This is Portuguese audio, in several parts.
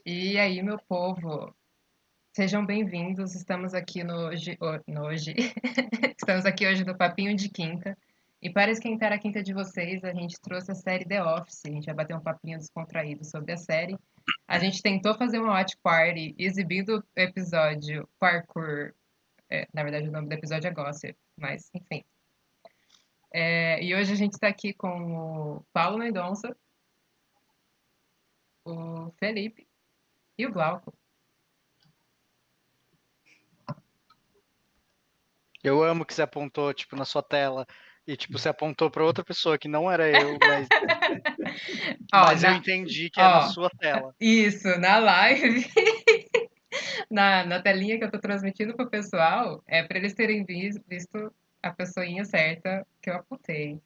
E aí, meu povo, sejam bem-vindos. Estamos aqui Estamos aqui hoje no Papinho de Quinta. E para esquentar a quinta de vocês, a gente trouxe a série The Office. A gente vai bater um papinho descontraído sobre a série. A gente tentou fazer uma watch party exibindo o episódio Parkour. Na verdade, o nome do episódio é Gossip, mas enfim. E hoje a gente está aqui com o Paulo Mendonça, o Felipe e o Glauco. Eu amo que você apontou, tipo, na sua tela e, tipo, você apontou para outra pessoa que não era eu, mas, Ó, mas eu entendi que é na ó, sua tela. isso, na live, na telinha que eu tô transmitindo pro pessoal, é para eles terem visto a pessoinha certa que eu apontei.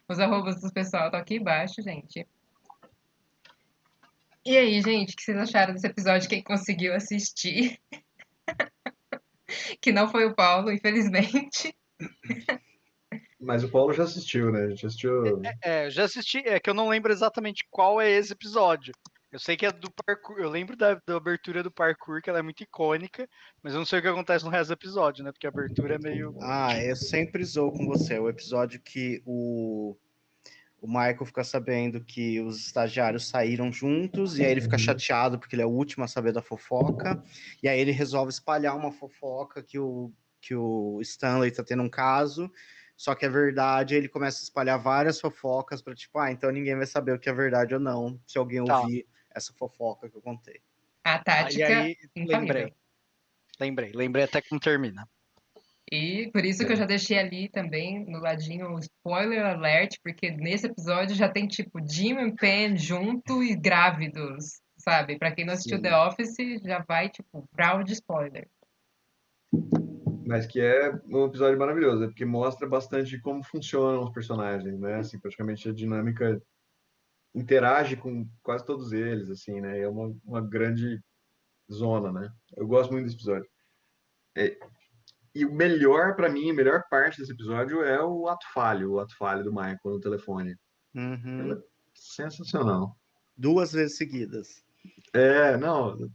Os arrobas do pessoal estão aqui embaixo, gente. E aí, gente, o que vocês acharam desse episódio? Quem conseguiu assistir? Que não foi o Paulo, infelizmente. Mas o Paulo já assistiu, né? A gente assistiu. Eu já assisti, é que eu não lembro exatamente qual é esse episódio. Eu sei que é do parkour, eu lembro da abertura do parkour, que ela é muito icônica, mas eu não sei o que acontece no resto do episódio, né? Porque a abertura é meio. Eu sempre zoo com você. O episódio que o Michael fica sabendo que os estagiários saíram juntos, e aí ele fica chateado porque ele é o último a saber da fofoca, e aí ele resolve espalhar uma fofoca que o Stanley tá tendo um caso, só que é verdade, ele começa a espalhar várias fofocas para tipo, então ninguém vai saber o que é verdade ou não, se alguém Tá. ouvir essa fofoca que eu contei. A E tática aí, infalível. lembrei até como termina. E por isso que eu já deixei ali também, no ladinho, o spoiler alert, porque nesse episódio já tem, tipo, Jim e Pam junto e grávidos, sabe? Pra quem não assistiu Sim. The Office, já vai, tipo, brau de spoiler. Mas que é um episódio maravilhoso, porque mostra bastante de como funcionam os personagens, né? Assim, praticamente a dinâmica interage com quase todos eles, assim, né? É uma grande zona, né? Eu gosto muito desse episódio. E o melhor, para mim, a melhor parte desse episódio é o ato falho do Michael no telefone. Ela é sensacional. 2 vezes seguidas. Não,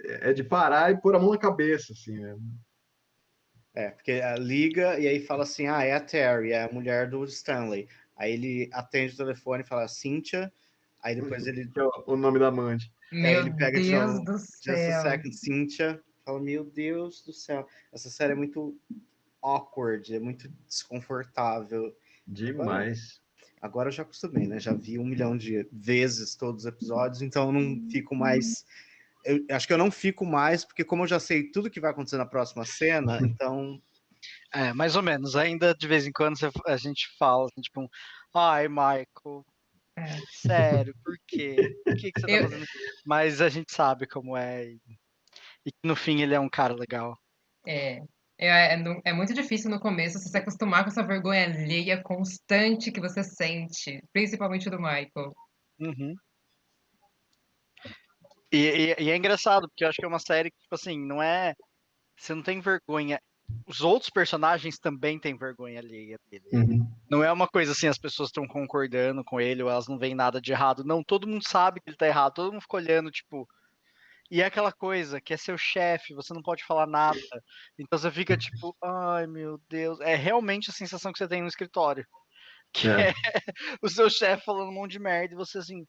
é de parar e pôr a mão na cabeça, assim, né? Porque liga e aí fala assim, é a Terry, é a mulher do Stanley. Aí ele atende o telefone e fala, Cynthia, aí depois ele, Que é o nome da amante. Meu ele pega de Deus novo, do just a céu. second, Cynthia, fala, meu Deus do céu, essa série é muito awkward, é muito desconfortável. Demais. Agora eu já acostumei, né? Já vi 1 milhão de vezes todos os episódios, então eu não fico mais... Eu acho que eu não fico mais, porque como eu já sei tudo que vai acontecer na próxima cena, então... Mais ou menos. Ainda de vez em quando a gente fala, assim, tipo, ai, Michael, É. sério, por quê? Por que você tá Eu, fazendo isso? Mas a gente sabe como é. E que no fim ele é um cara legal. é, é muito difícil no começo você se acostumar com essa vergonha alheia constante que você sente, principalmente do Michael. Uhum. E é engraçado, porque eu acho que é uma série que, tipo assim, não é. Você não tem vergonha. Os outros personagens também têm vergonha alheia dele. Uhum. Não é uma coisa assim, as pessoas estão concordando com ele ou elas não veem nada de errado. Não, todo mundo sabe que ele tá errado, todo mundo fica olhando, tipo. E é aquela coisa que é seu chefe, você não pode falar nada. Então você fica tipo, ai meu Deus. É realmente a sensação que você tem no escritório. Que É. é o seu chefe falando um monte de merda e você assim.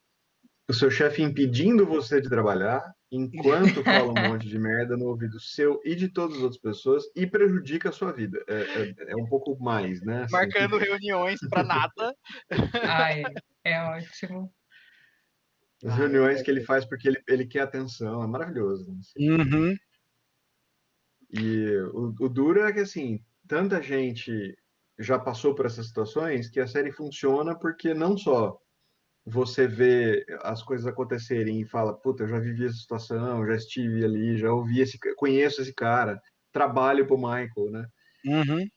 O seu chefe impedindo você de trabalhar, enquanto fala um monte de merda no ouvido seu e de todas as outras pessoas e prejudica a sua vida. É um pouco mais, né? Assim. Marcando reuniões pra nada. Ai, é ótimo. As reuniões que ele faz porque ele quer atenção, é maravilhoso. Assim. Uhum. E o duro é que, assim, tanta gente já passou por essas situações que a série funciona porque não só você vê as coisas acontecerem e fala, puta, eu já vivi essa situação, já estive ali, já ouvi conheço esse cara, trabalho pro Michael, né? Uhum.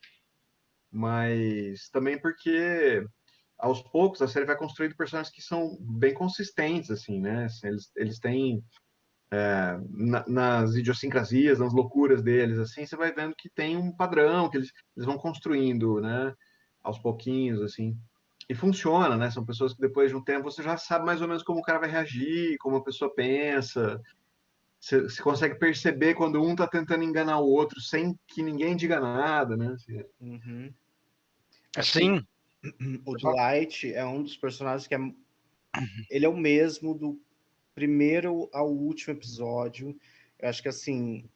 Mas também porque aos poucos a série vai construindo personagens que são bem consistentes, assim, né? Assim, eles têm nas idiosincrasias, nas loucuras deles, assim, você vai vendo que tem um padrão que eles vão construindo, né? Aos pouquinhos, assim. E funciona, né? São pessoas que depois de um tempo você já sabe mais ou menos como o cara vai reagir, como a pessoa pensa. Você consegue perceber quando um tá tentando enganar o outro sem que ninguém diga nada, né? Assim, Uhum. Acho que Sim, o Dwight é um dos personagens que ele é o mesmo do primeiro ao último episódio. Eu acho que, assim,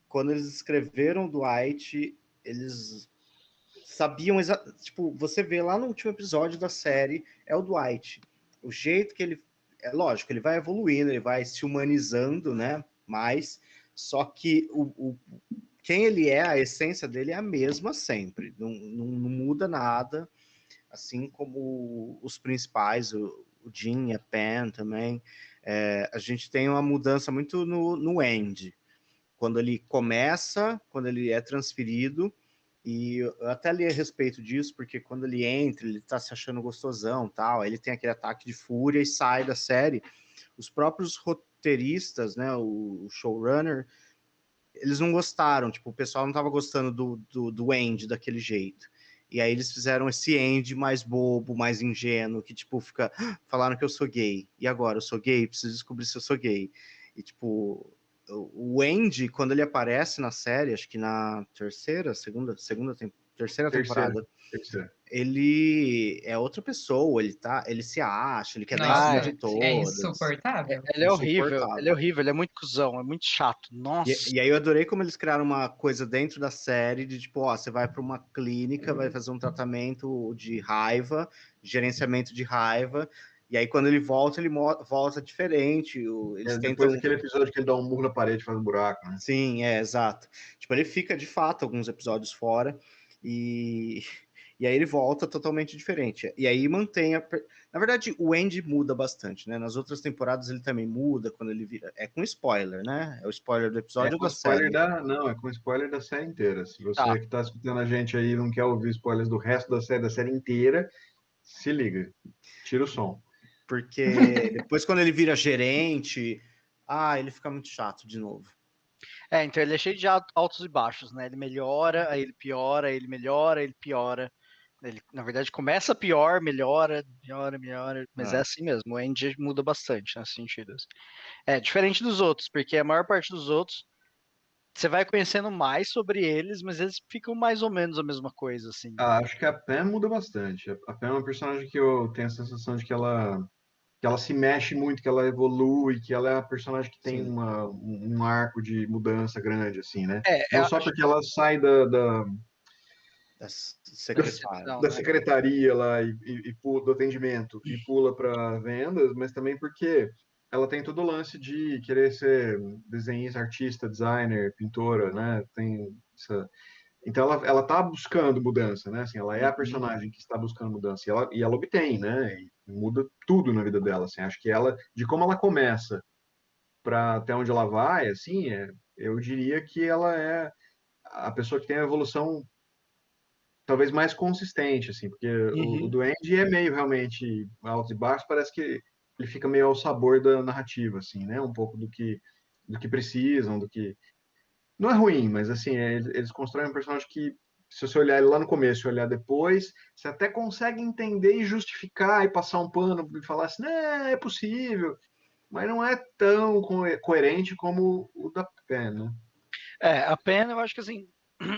quando eles escreveram o Dwight, eles sabiam tipo, você vê lá no último episódio da série, é o Dwight. O jeito que ele... É lógico, ele vai evoluindo, ele vai se humanizando, né? Mas, só que quem ele é, a essência dele é a mesma sempre. Não muda nada, assim como os principais, o Jim e a Pen também. A gente tem uma mudança muito no Andy. Quando ele começa, quando ele é transferido, e eu até li a respeito disso, porque quando ele entra, ele tá se achando gostosão, tal, aí ele tem aquele ataque de fúria e sai da série. Os próprios roteiristas, né, o showrunner, eles não gostaram, tipo, o pessoal não tava gostando do Andy daquele jeito. E aí eles fizeram esse Andy mais bobo, mais ingênuo, que, tipo, fica... Falaram que eu sou gay. E agora? Eu sou gay? Preciso descobrir se eu sou gay. E, tipo, o Andy, quando ele aparece na série, acho que na terceira temporada, terceira. ele é outra pessoa, ele se acha, ele quer dar em cima Nossa, de é todas. insuportável. ele é Insuportável. horrível, ele é muito cuzão, é muito chato. Nossa. E aí eu adorei como eles criaram uma coisa dentro da série de tipo, ó, você vai para uma clínica, vai fazer um tratamento de raiva, gerenciamento de raiva, e aí quando ele volta, ele volta diferente. Eles Depois tentam. daquele episódio que ele dá um murro na parede e faz um buraco, né? Sim, exato. Tipo, ele fica de fato alguns episódios fora e, e aí ele volta totalmente diferente. E aí mantém Na verdade, o Andy muda bastante, né? Nas outras temporadas ele também muda quando ele vira. É com spoiler, né? É o spoiler do É episódio ou com da spoiler série? da. Não, é com spoiler da série inteira. Se Tá. você que está escutando a gente aí e não quer ouvir spoilers do resto da série inteira, se liga. Tira o som. Porque depois, quando ele vira gerente, ele fica muito chato de novo. Então ele é cheio de altos e baixos, né? Ele melhora, aí ele piora, aí ele melhora, aí ele piora. Ele, na verdade, começa pior, melhora, melhora, mas é assim mesmo. O Andy muda bastante nesse sentido. Assim. É diferente dos outros, porque a maior parte dos outros você vai conhecendo mais sobre eles, mas eles ficam mais ou menos a mesma coisa, assim. Acho que a Pam muda bastante. A Pam é uma personagem que eu tenho a sensação de que ela se mexe muito, que ela evolui, que ela é a personagem que tem Sim. um arco de mudança grande, assim, né? É, Não só porque ela sai da Secretária. não, da né? secretaria lá e pula do atendimento e pula para vendas, mas também porque ela tem todo o lance de querer ser desenhista, artista, designer, pintora, né? Tem essa... Então ela tá buscando mudança, né? Assim, ela é a Uhum. personagem que está buscando mudança e ela obtém, né? E muda tudo na vida dela, assim. Acho que ela, de como ela começa para até onde ela vai, assim, eu diria que ela é a pessoa que tem a evolução talvez mais consistente, assim, porque o Uhum. Duende é meio realmente altos e baixos, parece que ele fica meio ao sabor da narrativa, assim, né? Um pouco do que precisam, do que... Não é ruim, mas, assim, eles constroem um personagem que, se você olhar ele lá no começo e olhar depois, você até consegue entender e justificar e passar um pano e falar assim, né, é possível, mas não é tão coerente como o da Pen, né? A pena, eu acho que assim,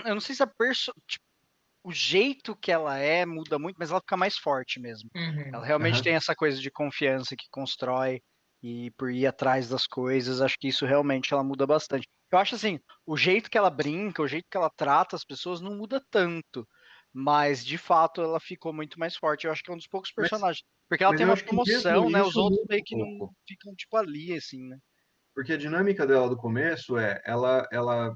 eu não sei se tipo, o jeito que ela é muda muito, mas ela fica mais forte mesmo. Uhum. Ela realmente Uhum. tem essa coisa de confiança que constrói e por ir atrás das coisas, acho que isso realmente ela muda bastante. Eu acho assim, o jeito que ela brinca, o jeito que ela trata as pessoas não muda tanto, mas de fato ela ficou muito mais forte. Eu acho que é um dos poucos personagens, porque ela Mas tem eu uma acho que mesmo promoção, né? Os isso outros muda meio um que não pouco. ficam tipo ali assim, né? Porque a dinâmica dela do começo ela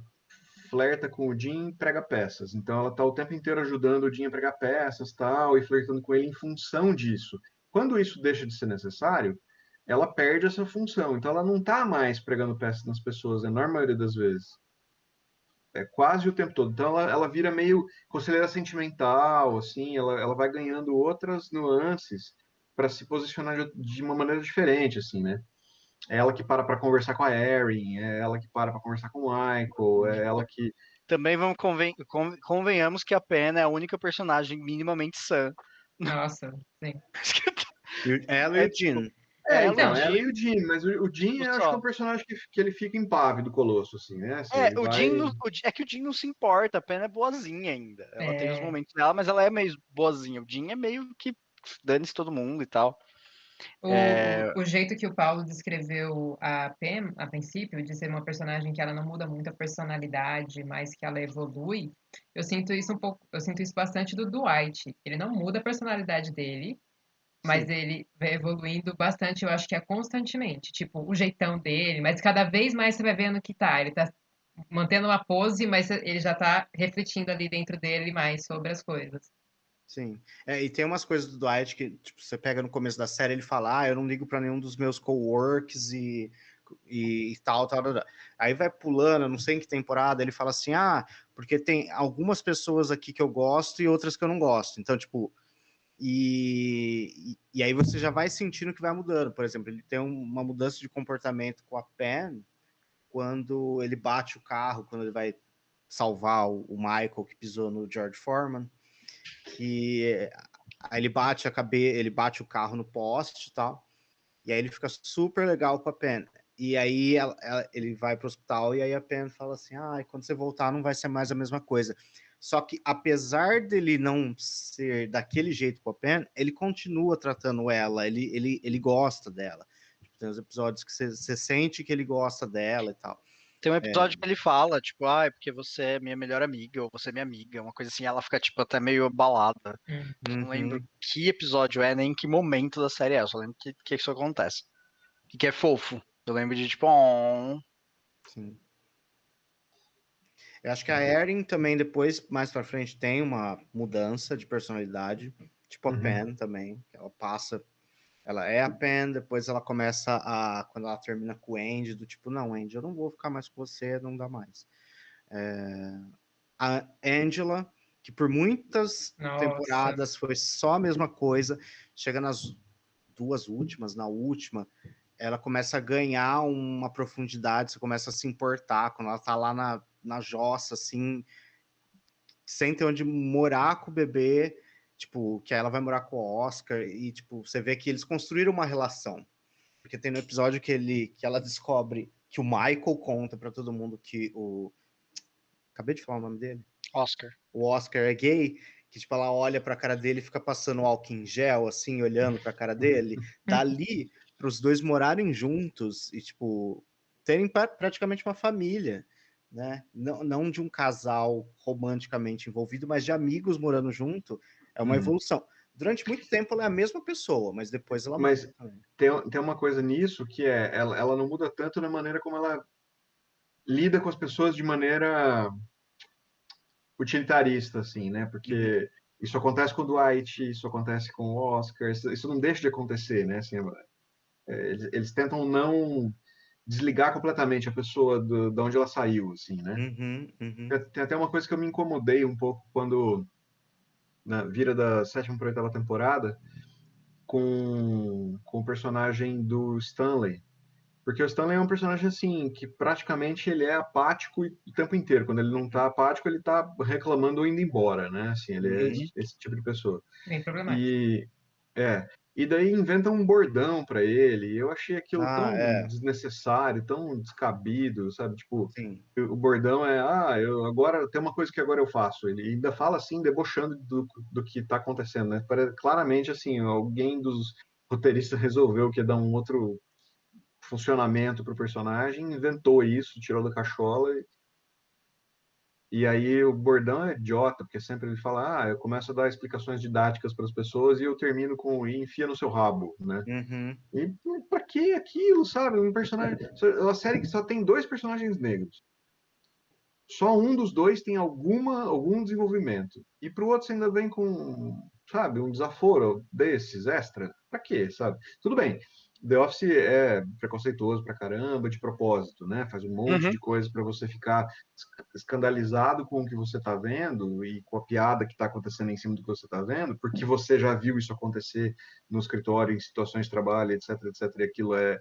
flerta com o Jim e prega peças. Então ela tá o tempo inteiro ajudando o Jim a pregar peças, tal, e flertando com ele em função disso. Quando isso deixa de ser necessário, ela perde essa função. Então ela não tá mais pregando peças nas pessoas, na enorme maioria das vezes. É quase o tempo todo. Então ela vira meio conselheira sentimental, assim, ela vai ganhando outras nuances para se posicionar de uma maneira diferente, assim, né? É ela que para conversar com a Erin, é ela que para conversar com o Michael, é ela que. Também vamos convenhamos que a Pena é a única personagem minimamente sã Nossa, sim. Ela e o Jean. Ela, Então, o Ela e Jim, o Jim, mas o Jim tipo, eu acho que é só. um personagem que ele fica impávido, colosso, assim, né? Assim, ele O vai. Jim, é que o Jim não se importa, a Pen é boazinha ainda. Ela tem os é, momentos dela, mas ela é meio boazinha. O Jim é meio que dane-se todo mundo e tal. o jeito que o Paulo descreveu a Pam, a princípio, de ser uma personagem que ela não muda muito a personalidade, mas que ela evolui, eu sinto isso um pouco, eu sinto isso bastante do Dwight. Ele não muda a personalidade dele, mas Sim. ele vai evoluindo bastante, eu acho que é constantemente, tipo, o jeitão dele, mas cada vez mais você vai vendo que ele tá mantendo uma pose, mas ele já tá refletindo ali dentro dele mais sobre as coisas. Sim. E tem umas coisas do Dwight que, tipo, você pega no começo da série, ele fala, eu não ligo pra nenhum dos meus coworks e tal, tal, tal, tal. Aí vai pulando, eu não sei em que temporada, ele fala assim, porque tem algumas pessoas aqui que eu gosto e outras que eu não gosto. Então, tipo, e aí você já vai sentindo que vai mudando. Por exemplo, ele tem uma mudança de comportamento com a Pen quando ele bate o carro, quando ele vai salvar o Michael que pisou no George Foreman, que aí ele bate ele bate o carro no poste e tal, e aí ele fica super legal com a Pen. E aí ele vai pro hospital e aí a Pen fala assim, quando você voltar não vai ser mais a mesma coisa. Só que apesar dele não ser daquele jeito com a Pen, ele continua tratando ela, ele gosta dela. Tipo, tem os episódios que você sente que ele gosta dela e tal. Tem um episódio que ele fala, tipo, é porque você é minha melhor amiga, ou você é minha amiga, uma coisa assim, ela fica, tipo, até meio abalada. Eu não lembro que episódio é, nem que momento da série é, eu só lembro que isso acontece. E que é fofo. Eu lembro de, tipo, Sim. Eu acho que a Erin também depois, mais pra frente, tem uma mudança de personalidade, tipo a Pen também, que ela passa, ela é a Pen, depois ela começa quando ela termina com o Andy, do tipo, não, Andy, eu não vou ficar mais com você, não dá mais. A Angela, que por muitas Nossa, temporadas foi só a mesma coisa, chega nas duas últimas, na última, ela começa a ganhar uma profundidade, você começa a se importar, quando ela tá lá na jossa, assim, sem ter onde morar com o bebê, tipo, que aí ela vai morar com o Oscar, e, tipo, você vê que eles construíram uma relação. Porque tem no episódio que ela descobre que o Michael conta pra todo mundo que Acabei de falar o nome dele. Oscar. O Oscar é gay, que, tipo, ela olha pra cara dele e fica passando álcool em gel, assim, olhando pra cara dele. Dali, pros dois morarem juntos e, tipo, terem praticamente uma família, né? Não de um casal romanticamente envolvido, mas de amigos morando junto, é uma evolução. Durante muito tempo ela é a mesma pessoa, mas depois ela muda Mas também. tem uma coisa nisso que ela não muda tanto na maneira como ela lida com as pessoas de maneira utilitarista, assim, né? Porque isso acontece com o Dwight, isso acontece com o Oscar, isso não deixa de acontecer, né? Assim, eles tentam não desligar completamente a pessoa da onde ela saiu, assim, né? Tem até uma coisa que eu me incomodei um pouco quando na vira da sétima para oitava temporada com o personagem do Stanley. Porque o Stanley é um personagem assim, que praticamente ele é apático o tempo inteiro. Quando ele não tá apático, ele tá reclamando ou indo embora, né? Assim, ele é esse tipo de pessoa. bem problemático. E e daí inventam um bordão para ele. E eu achei aquilo tão É, desnecessário, tão descabido, sabe? Tipo, sim. o bordão eu agora tem uma coisa que agora eu faço. Ele ainda fala assim, debochando do que tá acontecendo, né? Claramente assim, alguém dos roteiristas resolveu que ia dar um outro funcionamento para o personagem, inventou isso, tirou da cachola. E aí o bordão é idiota, porque sempre ele fala, eu começo a dar explicações didáticas para as pessoas e eu termino com e enfia no seu rabo, né? E pra que aquilo, sabe? Um personagem, uma série que só tem dois personagens negros. Só um dos dois tem algum desenvolvimento. E pro outro você ainda vem com, sabe, um desaforo desses extra. Pra quê, sabe? Tudo bem. The Office é preconceituoso pra caramba, de propósito, né? Faz um monte de coisa para você ficar escandalizado com o que você tá vendo e com a piada que tá acontecendo em cima do que você tá vendo, porque você já viu isso acontecer no escritório, em situações de trabalho, etc, etc, e aquilo é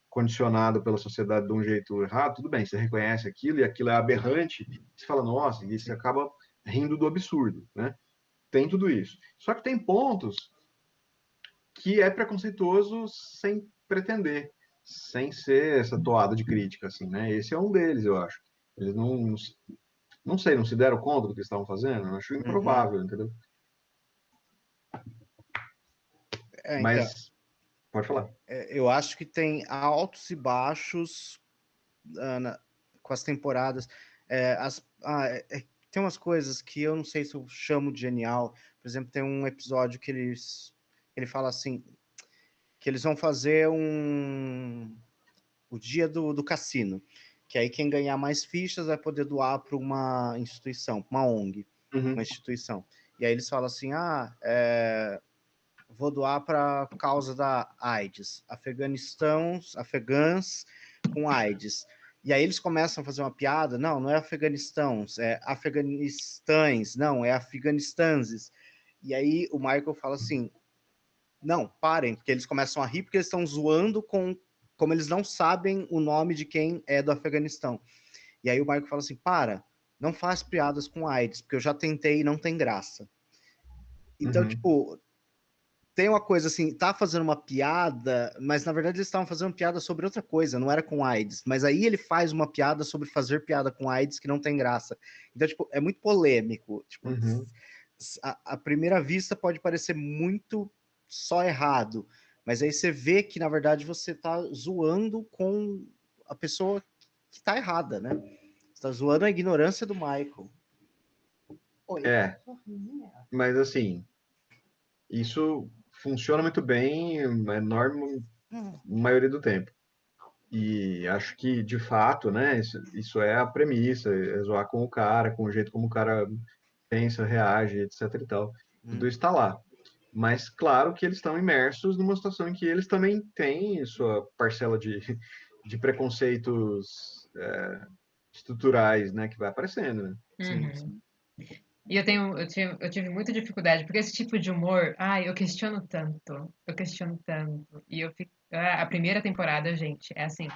condicionado pela sociedade de um jeito errado, tudo bem, você reconhece aquilo e aquilo é aberrante, você fala, nossa, e você acaba rindo do absurdo, né? tem tudo isso. Só que tem pontos que é preconceituoso sem pretender, sem ser essa toada de crítica, assim, né? Esse é um deles, eu acho. Eles não sei, não se deram conta do que estavam fazendo? Eu acho improvável, entendeu? Então, Mas, pode falar. eu acho que tem altos e baixos com as temporadas. Tem umas coisas que eu não sei se eu chamo de genial. Por exemplo, tem um episódio que ele fala assim, que eles vão fazer o dia do cassino, que aí quem ganhar mais fichas vai poder doar para uma instituição, uma ONG, uma instituição. E aí eles falam assim, vou doar para causa da AIDS, afegãs com AIDS. E aí eles começam a fazer uma piada, não é Afeganistãos, é Afeganistãs, não, é Afeganistanses. E aí o Michael fala assim, não, parem, porque eles começam a rir porque eles estão zoando como eles não sabem o nome de quem é do Afeganistão. E aí o Michael fala assim, não faz piadas com AIDS, porque eu já tentei e não tem graça. Então, tipo, tem uma coisa assim, tá fazendo uma piada, mas na verdade eles estavam fazendo piada sobre outra coisa, não era com AIDS. Mas aí ele faz uma piada sobre fazer piada com AIDS que não tem graça. Então, tipo, é muito polêmico. Tipo, à primeira vista pode parecer muito só errado, mas aí você vê que, na verdade, você tá zoando com a pessoa que tá errada, né? Você tá zoando a ignorância do Michael. Oi. Mas assim, isso funciona muito bem, a enorme maioria do tempo. E acho que, de fato, né, isso é a premissa, é zoar com o cara, com o jeito como o cara pensa, reage, etc e tal. Tudo está lá. Mas, claro que eles estão imersos numa situação em que eles também têm sua parcela de preconceitos estruturais, né, que vai aparecendo, né? Sim. E eu tive muita dificuldade, porque esse tipo de humor, eu questiono tanto, e eu fico, a primeira temporada, gente, é assim,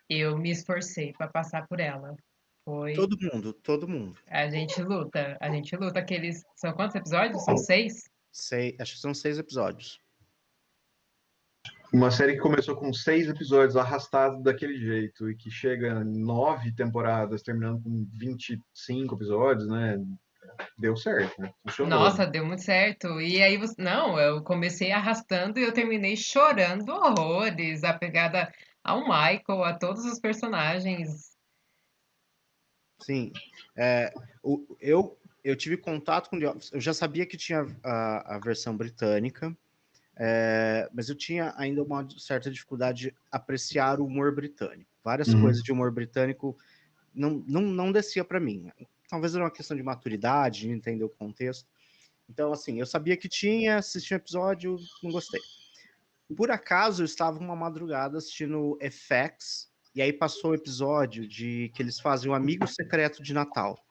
eu me esforcei para passar por ela. Foi, Todo mundo. a gente luta, são quantos episódios? São 6? Acho que são 6 episódios. Uma série que começou com 6 episódios arrastados daquele jeito e que chega em 9 temporadas, terminando com 25 episódios, né? Deu certo, né? Funcionou. Nossa, deu muito certo. E aí, não, eu comecei arrastando e eu terminei chorando horrores, apegada ao Michael, a todos os personagens. Sim. Eu tive contato com The Office, eu já sabia que tinha a versão britânica, mas eu tinha ainda uma certa dificuldade de apreciar o humor britânico. Várias coisas de humor britânico não descia para mim. Talvez era uma questão de maturidade, de entender o contexto. Então, assim, eu sabia que tinha, assisti um episódio, não gostei. Por acaso, eu estava uma madrugada assistindo FX, e aí passou o episódio de que eles fazem um amigo secreto de Natal.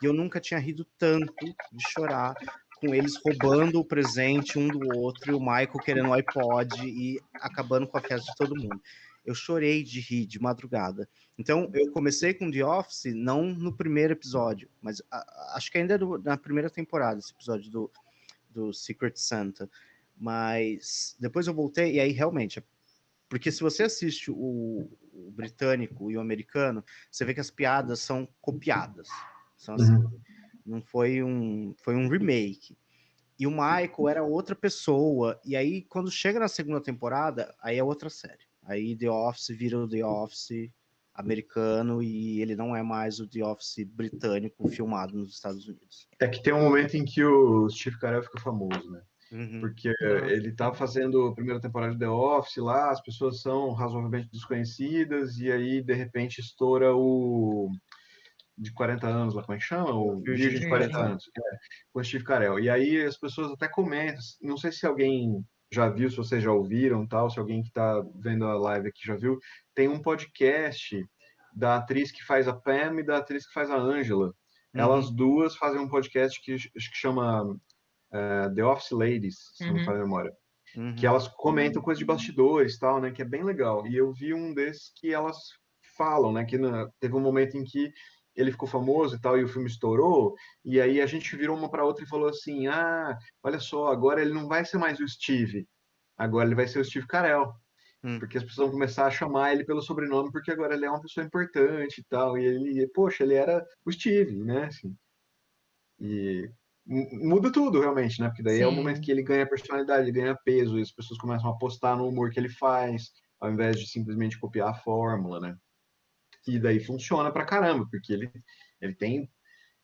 E eu nunca tinha rido tanto de chorar com eles roubando o presente um do outro, e o Michael querendo o iPod e acabando com a festa de todo mundo. Eu chorei de rir de madrugada. Então, eu comecei com The Office, não no primeiro episódio, mas acho que ainda é na primeira temporada, esse episódio do Secret Santa. Mas depois eu voltei, e aí realmente, porque se você assiste o britânico e o americano, você vê que as piadas são copiadas. São assim, não foi foi um remake. E o Michael era outra pessoa. E aí, quando chega na segunda temporada, aí é outra série. Aí The Office vira o The Office americano e ele não é mais o The Office britânico filmado nos Estados Unidos. É que tem um momento em que o Steve Carell fica famoso, né? Porque ele tá fazendo a primeira temporada de The Office lá, as pessoas são razoavelmente desconhecidas, e aí, de repente, estoura o de 40 anos lá, como é que chama? O Virgem de 40 anos, com o Steve Carell. E aí as pessoas até comentam, não sei se alguém já viu, se vocês já ouviram, tal, se alguém que está vendo a live aqui já viu, tem um podcast da atriz que faz a Pam e da atriz que faz a Angela. Elas duas fazem um podcast que acho que chama The Office Ladies, se não me falha a memória. Que elas comentam coisas de bastidores e tal, né? Que é bem legal. E eu vi um desses que elas falam, né? Que teve um momento em que ele ficou famoso e tal, e o filme estourou, e aí a gente virou uma para outra e falou assim, olha só, agora ele não vai ser mais o Steve, agora ele vai ser o Steve Carell. Porque as pessoas vão começar a chamar ele pelo sobrenome, porque agora ele é uma pessoa importante e tal. E ele, poxa, ele era o Steve, né? Assim, e muda tudo, realmente, né? Porque daí é o momento Sim. que ele ganha personalidade, ele ganha peso, e as pessoas começam a apostar no humor que ele faz, ao invés de simplesmente copiar a fórmula, né? E daí funciona pra caramba, porque ele tem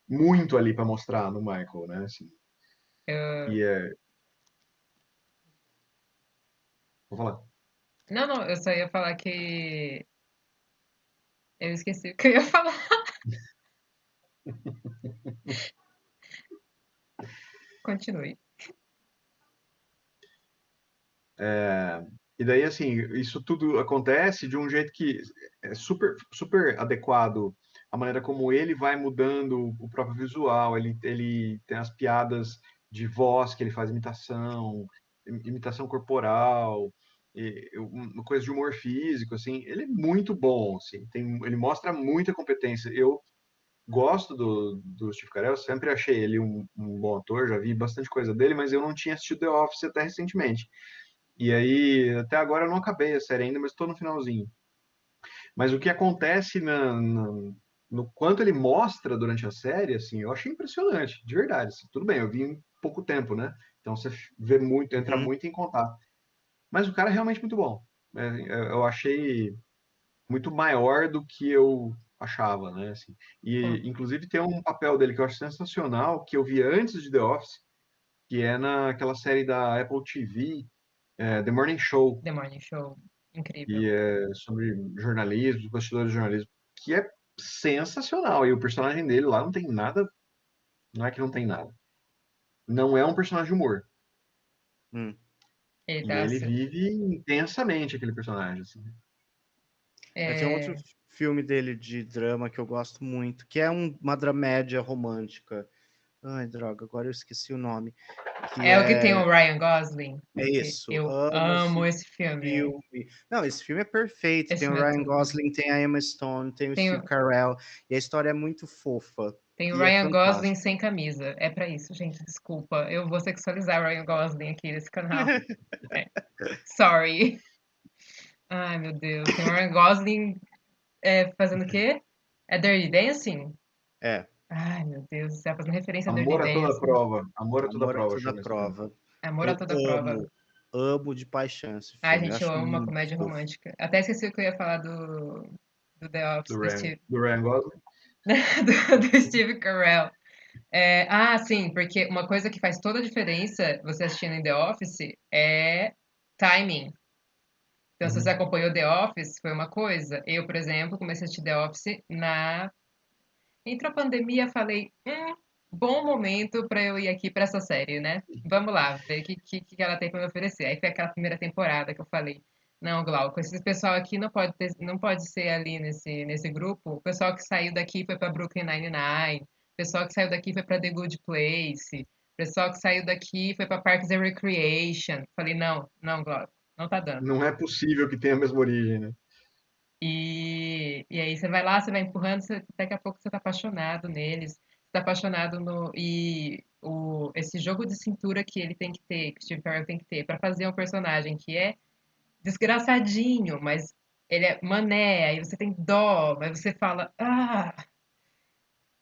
muito ali para mostrar no Michael, né? Assim, Eu... e é. Vou falar. Não, não, eu só ia falar que. Eu esqueci o que eu ia falar. Continue. E daí, assim, isso tudo acontece de um jeito que é super, super adequado à maneira como ele vai mudando o próprio visual. Ele tem as piadas de voz que ele faz imitação corporal, uma coisa de humor físico, assim. Ele é muito bom, assim. Ele mostra muita competência. Eu gosto do Steve Carell, sempre achei ele um bom ator, já vi bastante coisa dele, mas eu não tinha assistido The Office até recentemente. E aí, até agora eu não acabei a série ainda, mas estou no finalzinho. Mas o que acontece no quanto ele mostra durante a série, assim, eu achei impressionante, de verdade. Assim, tudo bem, eu vi em pouco tempo, né? Então você vê muito, entra Uhum. muito em contato. Mas o cara é realmente muito bom. Eu achei muito maior do que eu achava, né? Assim. E, Pô, inclusive, tem um papel dele que eu acho sensacional, que eu vi antes de The Office, que é naquela série da Apple TV, The Morning Show, The Morning Show. e Incrível. é sobre jornalismo, os bastidores de jornalismo, que é sensacional. E o personagem dele lá não tem nada, não é que não tem nada. Não é um personagem de humor. Hum. Ele E tá ele assim. vive intensamente aquele personagem, assim. Tem um outro É, filme dele de drama que eu gosto muito, que é uma dramédia romântica. Ai, droga, agora eu esqueci o nome. Que é o que tem o é, Ryan Gosling. é isso, Eu amo amo esse esse filme. filme. Não, esse filme é perfeito. Esse Tem o filme é Ryan tudo. Gosling, tem a Emma Stone, tem o Tem, Steve Carell, e a história é muito fofa tem o e é Ryan Gosling fantástica. sem camisa. É pra isso, gente. Desculpa. Eu vou sexualizar o Ryan Gosling aqui nesse canal. É. Sorry. Ai, meu Deus. Tem o Ryan Gosling fazendo o quê? É Dirty Dancing? É, Ai, meu Deus do céu. Fazendo referência a Dirty Amor a toda Dancing. prova. Amor a toda Amor a prova, toda chama esse filme. prova. Amor a Eu toda prova. amo de paixão esse Ai, filme. Eu gente, eu acho amo uma muito comédia fofo. romântica. Até esqueci o que eu ia falar do The Office, Do Ryan Gosling. do Steve Carell. Sim, porque uma coisa que faz toda a diferença você assistindo em The Office é timing. Então, se você Uhum. acompanhou The Office, foi uma coisa. Eu, por exemplo, comecei a assistir The Office Entrou a pandemia, falei, bom momento para eu ir aqui para essa série, né? Vamos lá, ver o que ela tem para me oferecer. Aí foi aquela primeira temporada que eu falei, não, Glauco, esse pessoal aqui não pode ser ali nesse grupo. O pessoal que saiu daqui foi para Brooklyn Nine-Nine, o pessoal que saiu daqui foi para The Good Place, o pessoal que saiu daqui foi para Parks and Recreation. Falei, não, não, Glauco, não tá dando. Não é possível que tenha a mesma origem, né? E aí você vai lá, você vai empurrando, daqui a pouco você tá apaixonado neles, você tá apaixonado esse jogo de cintura que ele tem que ter, que o Steve Carell tem que ter, pra fazer um personagem que é desgraçadinho, mas ele é mané, aí você tem dó, mas você fala,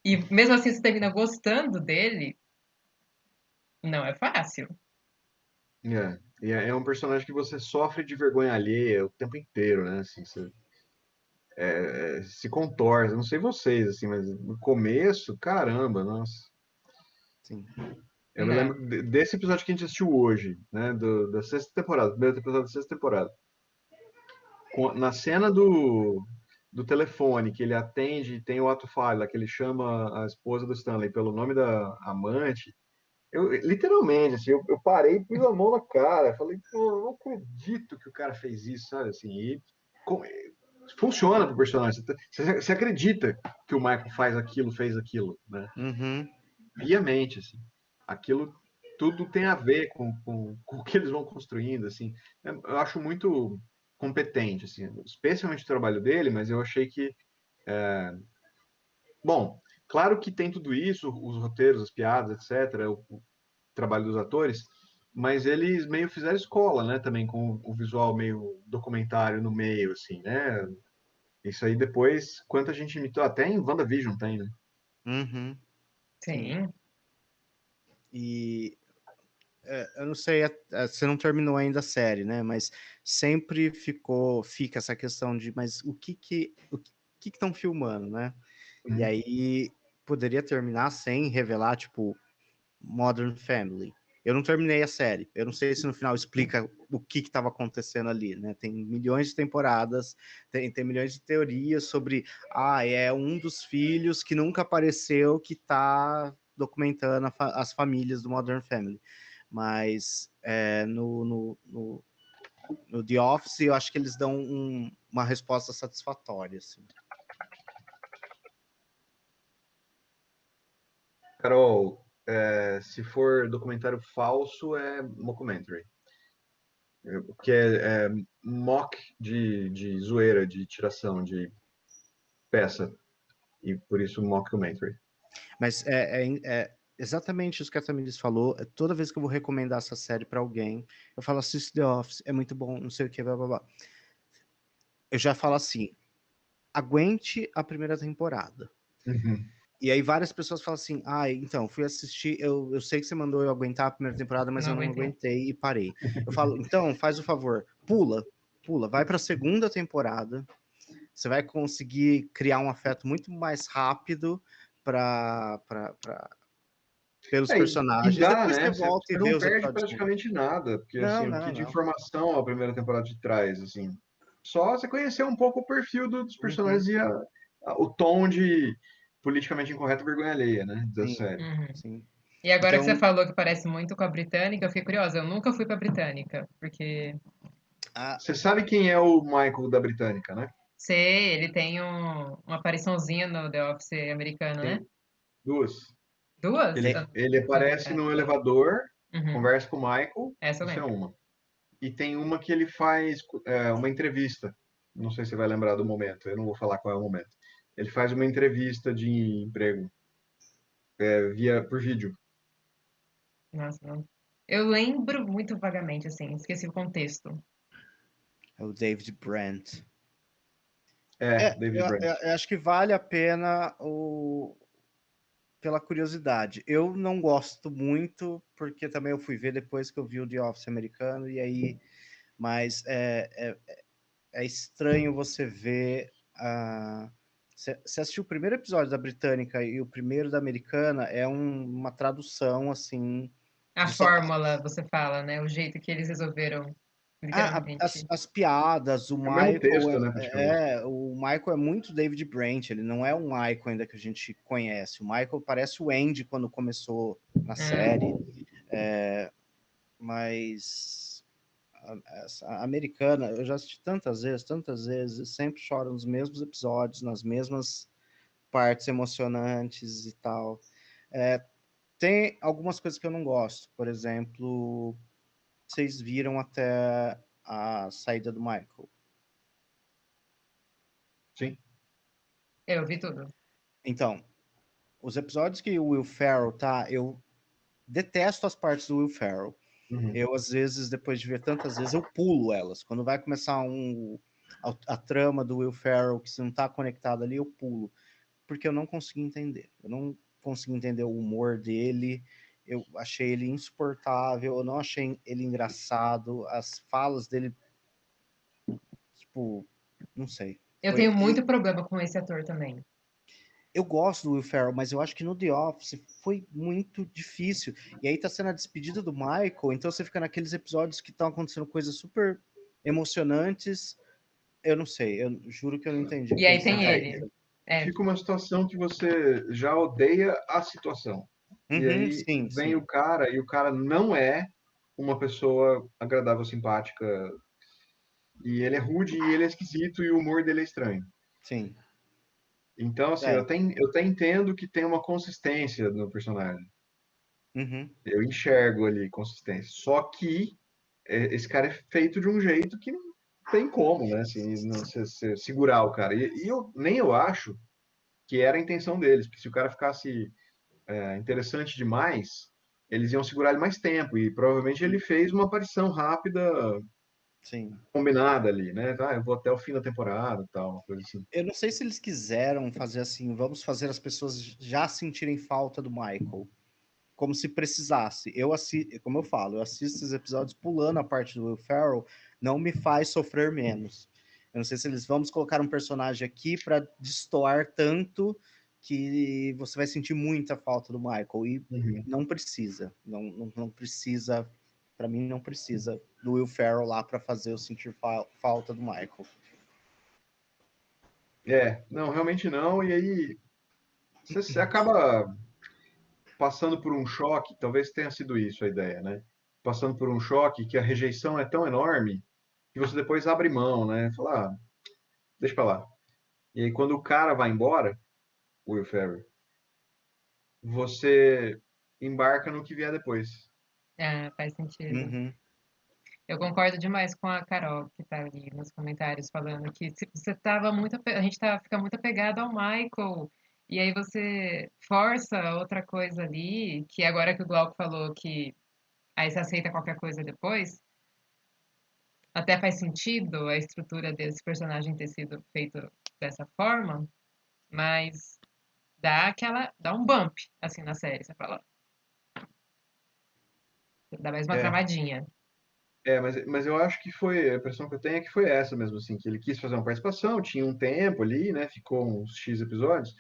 e mesmo assim você termina gostando dele, não é fácil. E é um personagem que você sofre de vergonha alheia o tempo inteiro, né? Assim, você se contorce. Não sei vocês, assim, mas no começo, caramba, nossa. Sim. Eu me Não. lembro desse episódio que a gente assistiu hoje, né? Da sexta temporada, primeiro episódio da sexta temporada. Na cena do telefone, que ele atende, tem o ato falho, lá, que ele chama a esposa do Stanley pelo nome da amante. Eu, literalmente, assim, eu parei e pus a mão na cara. Falei, pô, eu não acredito que o cara fez isso, sabe? Assim, funciona pro personagem. Você acredita que o Michael fez aquilo, né? Uhum. Piamente, assim. Aquilo tudo tem a ver com o que eles vão construindo, assim. Eu acho muito competente, assim, especialmente o trabalho dele, mas eu achei que Bom, claro que tem tudo isso, os roteiros, as piadas, etc., o trabalho dos atores, mas eles meio fizeram escola, né, também com o visual meio documentário no meio, assim, né? Isso aí depois, quanta gente imitou, até em WandaVision tem, né? Uhum, sim. Sim. E eu não sei, você não terminou ainda a série, né? Mas sempre fica essa questão de, mas o que estão filmando, né? E Uhum. aí poderia terminar sem revelar, tipo, Modern Family. Eu não terminei a série. Eu não sei se no final explica o que estava acontecendo ali, né? Tem milhões de temporadas, tem milhões de teorias sobre, é um dos filhos que nunca apareceu que está documentando as famílias do Modern Family. Mas no The Office eu acho que eles dão uma resposta satisfatória, assim. Carol, se for documentário falso, é mockumentary. Que é mock de zoeira, de tiração, de peça. E por isso mockumentary. Mas é exatamente isso que a Tamiris falou. Toda vez que eu vou recomendar essa série para alguém, eu falo, assiste The Office, é muito bom, não sei o que, blá, blá, blá. Eu já falo assim, aguente a primeira temporada. Uhum. E aí várias pessoas falam assim, então, fui assistir, eu sei que você mandou eu aguentar a primeira temporada, mas Não eu não aguentei. aguentei e parei. Eu falo, então, faz o favor, pula, vai para a segunda temporada, você vai conseguir criar um afeto muito mais rápido pelos E personagens. dá, Depois né? você Você volta e vê não os perde episódios. praticamente nada, porque Não, assim, o que não, de não. informação a primeira temporada te traz, assim, só você conhecer um pouco o perfil dos personagens e o tom de politicamente incorreto e vergonha alheia, né, da Sim, série. Uhum. sim. E agora que você Então, falou que parece muito com a britânica, eu fiquei curiosa. Eu nunca fui pra britânica, porque a, Você sabe quem é o Michael da Britânica, né? sei, ele tem uma apariçãozinha no The Office americano, né? Tem duas. Duas? Ele, Eu ele não tô aparece ligada. no elevador, Uhum. conversa com o Michael, Essa eu isso é lembro. uma. E tem uma que ele faz uma entrevista. Não sei se você vai lembrar do momento, eu não vou falar qual é o momento. Ele faz uma entrevista de emprego por vídeo. Nossa, não. Eu lembro muito vagamente, assim, esqueci o contexto. é o David Brent. David Brent. Eu acho que vale a pena pela curiosidade. Eu não gosto muito, porque também eu fui ver depois que eu vi o The Office americano, e aí. Mas é estranho você ver. Você assistiu o primeiro episódio da Britânica e o primeiro da Americana, é uma tradução, assim. A De certa fórmula, você fala, né? O jeito que eles resolveram, literalmente. as piadas, É o mesmo texto, né, praticamente. o Michael é muito David Brent, ele não é o Michael ainda que a gente conhece. O Michael parece o Andy quando começou na É. série, mas a americana, eu já assisti tantas vezes, sempre choro nos mesmos episódios, nas mesmas partes emocionantes e tal. Tem algumas coisas que eu não gosto, por exemplo, vocês viram até a saída do Michael. Sim. Eu vi tudo. Então, os episódios que o Will Ferrell tá, eu detesto as partes do Will Ferrell. Uhum. Eu, às vezes, depois de ver tantas vezes, eu pulo elas. Quando vai começar a trama do Will Ferrell, que se não tá conectado ali, eu pulo. Porque eu não consegui entender. Eu não consegui entender o humor dele. Eu achei ele insuportável. Eu não achei ele engraçado. As falas dele, tipo, não sei. Eu tenho muito problema com esse ator também. Eu gosto do Will Ferrell, mas eu acho que no The Office foi muito difícil. E aí tá sendo a despedida do Michael, então você fica naqueles episódios que estão acontecendo coisas super emocionantes. Eu não sei, eu juro que eu não entendi E porque aí eles tem tentaram ele. fazer. É. Fica uma situação que você já odeia a situação. E Uhum, aí sim, vem sim, o cara, e o cara não é uma pessoa agradável, simpática, e ele é rude, e ele é esquisito, e o humor dele é estranho. sim. Então, assim, É, eu até entendo que tem uma consistência no personagem. uhum, Eu enxergo ali consistência. Só que esse cara é feito de um jeito que não tem como, né? Assim, não, você segurar o cara. E nem eu acho que era a intenção deles, porque se o cara ficasse interessante demais, eles iam segurar ele mais tempo, e provavelmente ele fez uma aparição rápida, Sim. combinada ali, né? Ah, eu vou até o fim da temporada, tal, uma coisa assim. Eu não sei se eles quiseram fazer assim, vamos fazer as pessoas já sentirem falta do Michael, como se precisasse. Como eu falo, eu assisto esses episódios pulando a parte do Will Ferrell, não me faz sofrer menos. Eu não sei se eles vamos colocar um personagem aqui para destoar tanto que você vai sentir muita falta do Michael, e não precisa, não precisa, para mim não precisa do Will Ferrell lá para fazer eu sentir falta do Michael. Não, realmente não, e aí você acaba passando por um choque, talvez tenha sido isso a ideia, né? Passando por um choque que a rejeição é tão enorme que você depois abre mão, né? Fala, deixa pra lá. E aí quando o cara vai embora, o Will Ferrell, você embarca no que vier depois. Faz sentido. Uhum. Eu concordo demais com a Carol, que tá ali nos comentários falando que se você tava muito, a gente fica muito apegado ao Michael, e aí você força outra coisa ali, que agora que o Glauco falou que aí você aceita qualquer coisa depois, até faz sentido a estrutura desse personagem ter sido feito dessa forma, mas dá um bump, assim, na série, você fala, dá mais uma É, tramadinha. mas eu acho que foi, a impressão que eu tenho é que foi essa mesmo, assim, que ele quis fazer uma participação, tinha um tempo ali, né, ficou uns X episódios,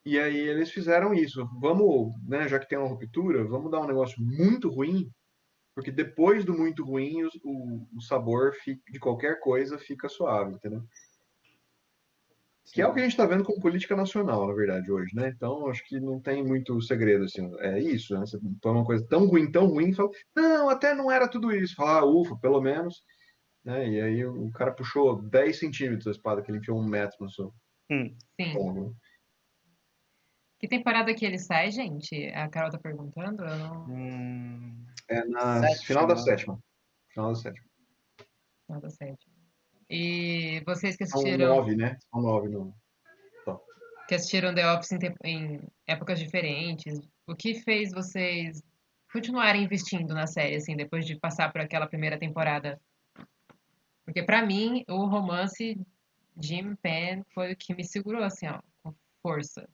e aí eles fizeram isso. Vamos, né, já que tem uma ruptura, vamos dar um negócio muito ruim, porque depois do muito ruim, o sabor de qualquer coisa fica suave, entendeu? Que é o que a gente está vendo com política nacional, na verdade, hoje, né? Então, acho que não tem muito segredo, assim. É isso, né? Você toma uma coisa tão ruim, e fala, não, até não era tudo isso. Fala, ufa, pelo menos, né? E aí o cara puxou 10 centímetros a espada, que ele enfiou 1 metro no seu Sim. estômago. Que temporada que ele sai, gente? A Carol tá perguntando, eu não... É na final da Sétima. sétima. Final da sétima. Não dá certo. E vocês São 9, né? São 9 no. Top. que assistiram The Office em épocas diferentes, o que fez vocês continuarem investindo na série, assim, depois de passar por aquela primeira temporada? Porque pra mim, o romance Jim Penn foi o que me segurou, assim, ó, com força.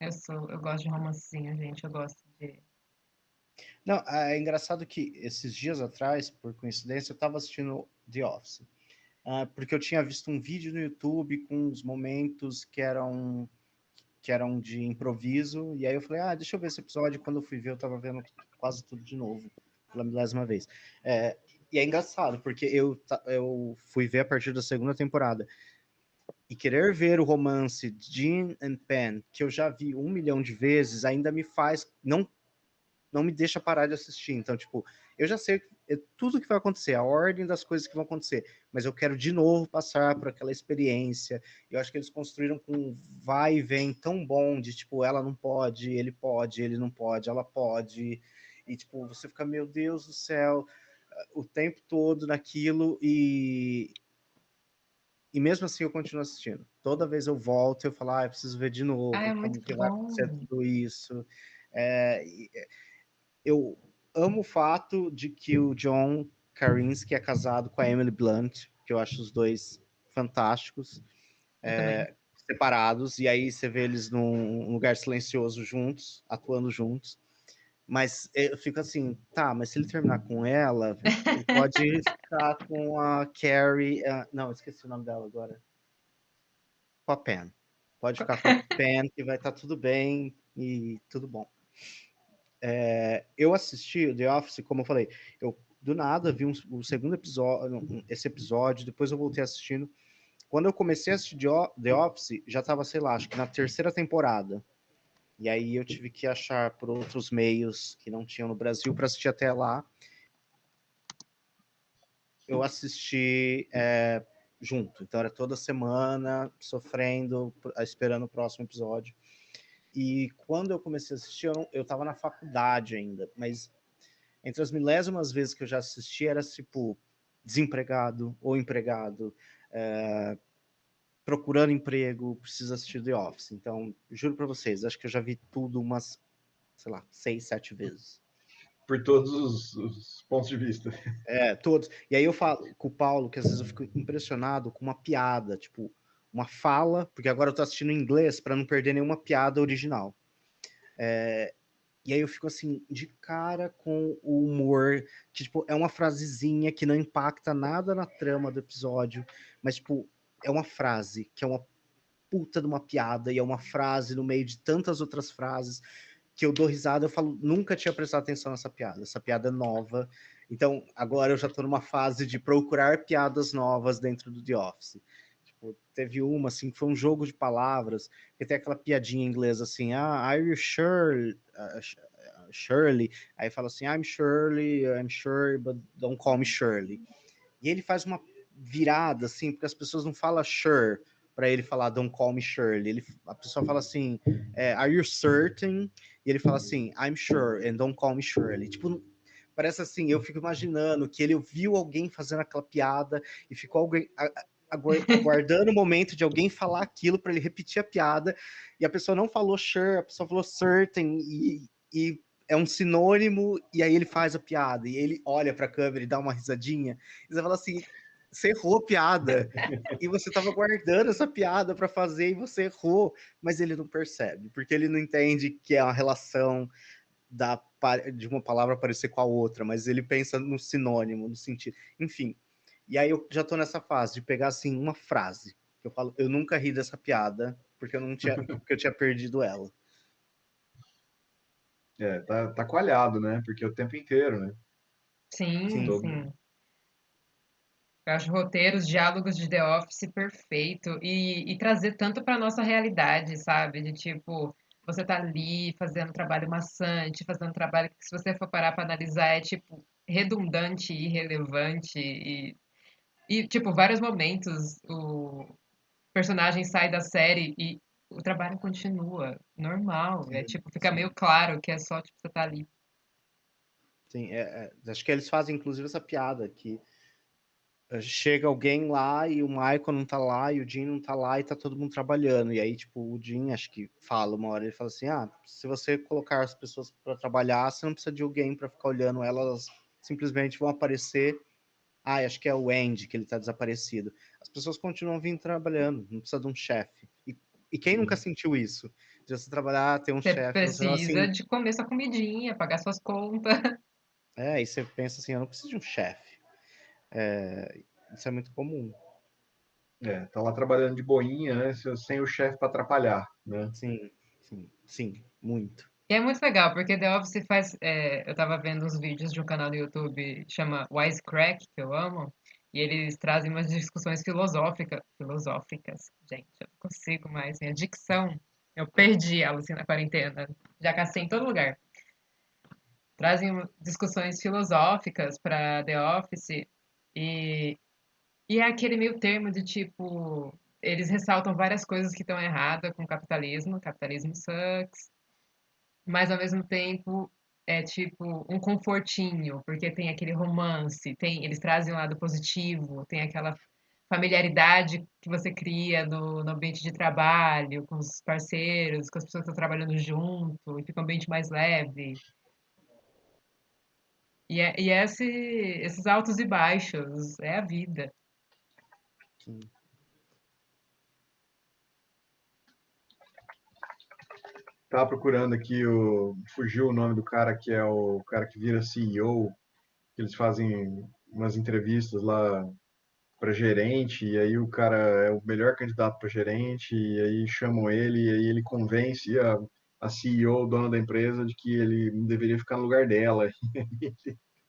Eu gosto de romancezinho, gente, eu gosto de... Não, é engraçado que esses dias atrás, por coincidência, eu estava assistindo The Office. Porque eu tinha visto um vídeo no YouTube com os momentos que eram de improviso, e aí eu falei, deixa eu ver esse episódio. Quando eu fui ver, eu estava vendo quase tudo de novo, pela 10ª vez. E é engraçado, porque eu fui ver a partir da segunda temporada, e querer ver o romance Jean and Pen, que eu já vi 1 milhão de vezes, ainda me faz, não me deixa parar de assistir. Então, tipo, eu já sei tudo que vai acontecer, a ordem das coisas que vão acontecer, mas eu quero de novo passar por aquela experiência. Eu acho que eles construíram com um vai e vem tão bom, de tipo, ela não pode, ele não pode, ela pode, e tipo, você fica, meu Deus do céu, o tempo todo naquilo, e mesmo assim eu continuo assistindo. Toda vez eu volto, eu falo, eu preciso ver de novo, é como muito que vai acontecer bom. tudo isso. Eu amo o fato de que o John Krasinski é casado com a Emily Blunt, que eu acho os dois fantásticos, Eu também. separados, e aí você vê eles num lugar silencioso juntos, atuando juntos. Mas eu fico assim, tá, mas se ele terminar com ela, ele pode ficar com a Carrie. Não, esqueci o nome dela agora. Com a Pen. Pode ficar com a Pen, que vai estar tudo bem e tudo bom. Eu assisti o The Office, como eu falei, eu do nada vi o segundo episódio, esse episódio, depois eu voltei assistindo. Quando eu comecei a assistir The Office, já estava, sei lá, acho que na 3ª temporada. E aí eu tive que achar por outros meios que não tinham no Brasil para assistir até lá. Eu assisti junto, então era toda semana, sofrendo, esperando o próximo episódio. E quando eu comecei a assistir, eu estava na faculdade ainda, mas entre as milésimas vezes que eu já assisti, era tipo desempregado ou empregado, procurando emprego, precisa assistir The Office. Então, juro pra vocês, acho que eu já vi tudo umas, sei lá, 6, 7 vezes. Por todos os pontos de vista. Todos. E aí eu falo com o Paulo que às vezes eu fico impressionado com uma piada, tipo, uma fala, porque agora eu tô assistindo em inglês para não perder nenhuma piada original. E aí eu fico assim, de cara com o humor, que tipo, é uma frasezinha que não impacta nada na trama do episódio, mas tipo, é uma frase, que é uma puta de uma piada, e é uma frase no meio de tantas outras frases que eu dou risada, eu falo, nunca tinha prestado atenção nessa piada, essa piada é nova. Então, agora eu já tô numa fase de procurar piadas novas dentro do The Office. Tipo, teve uma, assim, que foi um jogo de palavras, que tem aquela piadinha em inglês, assim, are you sure, Shirley? Aí fala assim, I'm sure, but don't call me Shirley. E ele faz uma virada, assim, porque as pessoas não falam sure para ele falar don't call me Shirley. A pessoa fala assim, are you certain? E ele fala assim, I'm sure, and don't call me Shirley. Tipo, parece assim, eu fico imaginando que ele viu alguém fazendo aquela piada e ficou alguém aguardando o momento de alguém falar aquilo para ele repetir a piada, e a pessoa não falou sure, a pessoa falou certain, e é um sinônimo, e aí ele faz a piada, e ele olha para a câmera e dá uma risadinha, e você fala assim, você errou a piada, e você estava guardando essa piada para fazer, e você errou, mas ele não percebe, porque ele não entende que é uma relação de uma palavra parecer com a outra, mas ele pensa no sinônimo, no sentido, enfim. E aí eu já tô nessa fase de pegar assim uma frase, que eu falo, eu nunca ri dessa piada, porque eu tinha perdido ela. Tá coalhado, né? Porque o tempo inteiro, né? Sim, Todo... sim. Eu acho roteiros, diálogos de The Office perfeito e trazer tanto para nossa realidade, sabe? De tipo, você tá ali fazendo trabalho maçante, fazendo trabalho que se você for parar para analisar é tipo redundante e irrelevante e tipo, vários momentos o personagem sai da série e o trabalho continua normal. É tipo, fica meio Sim. claro que é só tipo você tá ali. Sim, acho que eles fazem inclusive essa piada que chega alguém lá e o Michael não tá lá e o Jim não tá lá e tá todo mundo trabalhando. E aí, tipo, o Jim acho que fala uma hora, ele fala assim: ah, se você colocar as pessoas para trabalhar, você não precisa de alguém para ficar olhando, elas simplesmente vão aparecer. Ah, acho que é o Andy, que ele tá desaparecido. As pessoas continuam vindo trabalhando, não precisa de um chefe. E quem nunca sentiu isso? De você trabalhar, ter um Você chefe, você fala precisa assim, de comer sua comidinha, pagar suas contas. e você pensa assim, eu não preciso de um chefe. Isso é muito comum. Tá lá trabalhando de boinha, né? Sem o chefe para atrapalhar, né? Sim, sim, sim, muito. E é muito legal, porque The Office faz. Eu tava vendo uns vídeos de um canal no YouTube que chama Wisecrack, que eu amo, e eles trazem umas discussões filosóficas. Gente, eu não consigo mais. Minha dicção, eu perdi ela assim na quarentena. Já cacei em todo lugar. Trazem discussões filosóficas para The Office e, e é aquele meio termo de tipo. Eles ressaltam várias coisas que estão erradas com o capitalismo. Capitalismo sucks, mas ao mesmo tempo é tipo um confortinho, porque tem aquele romance, eles trazem um lado positivo, tem aquela familiaridade que você cria no ambiente de trabalho, com os parceiros, com as pessoas que estão trabalhando junto, e fica um ambiente mais leve. Esses altos e baixos, é a vida. Sim. Tava procurando aqui fugiu o nome do cara que é o cara que vira CEO, que eles fazem umas entrevistas lá para gerente, e aí o cara é o melhor candidato para gerente, e aí chamam ele, e aí ele convence a CEO, dona da empresa, de que ele não deveria ficar no lugar dela. Ele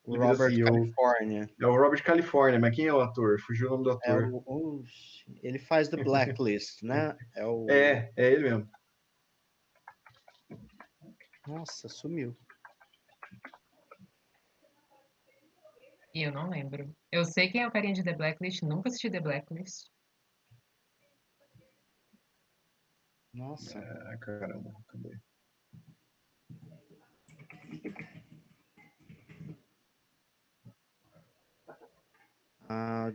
vira Robert CEO. California. É o Robert California, mas quem é o ator? Fugiu o nome do ator. Ele faz The Blacklist, né? É ele mesmo. Nossa, sumiu. E eu não lembro. Eu sei quem é o carinha de The Blacklist, nunca assisti The Blacklist. Nossa. Caramba, cadê?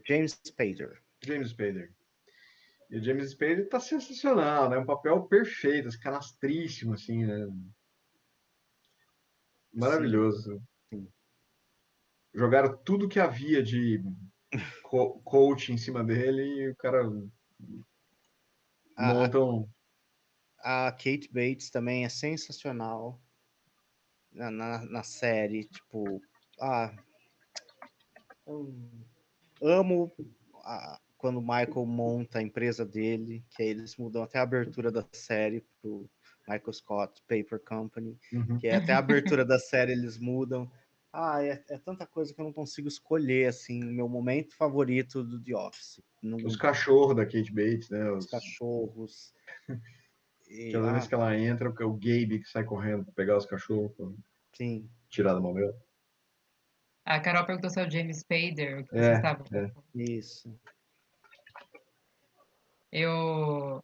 James Spader. James Spader. E o James Spader tá sensacional, né? Um papel perfeito, assim, canastríssimo, assim, né? Sim, Maravilhoso. sim. Jogaram tudo que havia de coach em cima dele e o cara A, a, monta um. a Kate Bates também é sensacional na série. Tipo, ah, eu amo quando o Michael monta a empresa dele, que aí eles mudam até a abertura da série pro Michael Scott Paper Company, Uhum. que é até a abertura da série eles mudam. Ah, é tanta coisa que eu não consigo escolher, assim, meu momento favorito do The Office. Os cachorros da Kate Bates, né? Os cachorros. Cada vez que ela entra, é o Gabe que sai correndo para pegar os cachorros, pra Sim. tirar da mão dela. A Carol perguntou se é o James Spader, o que vocês É, estavam. Isso. Eu,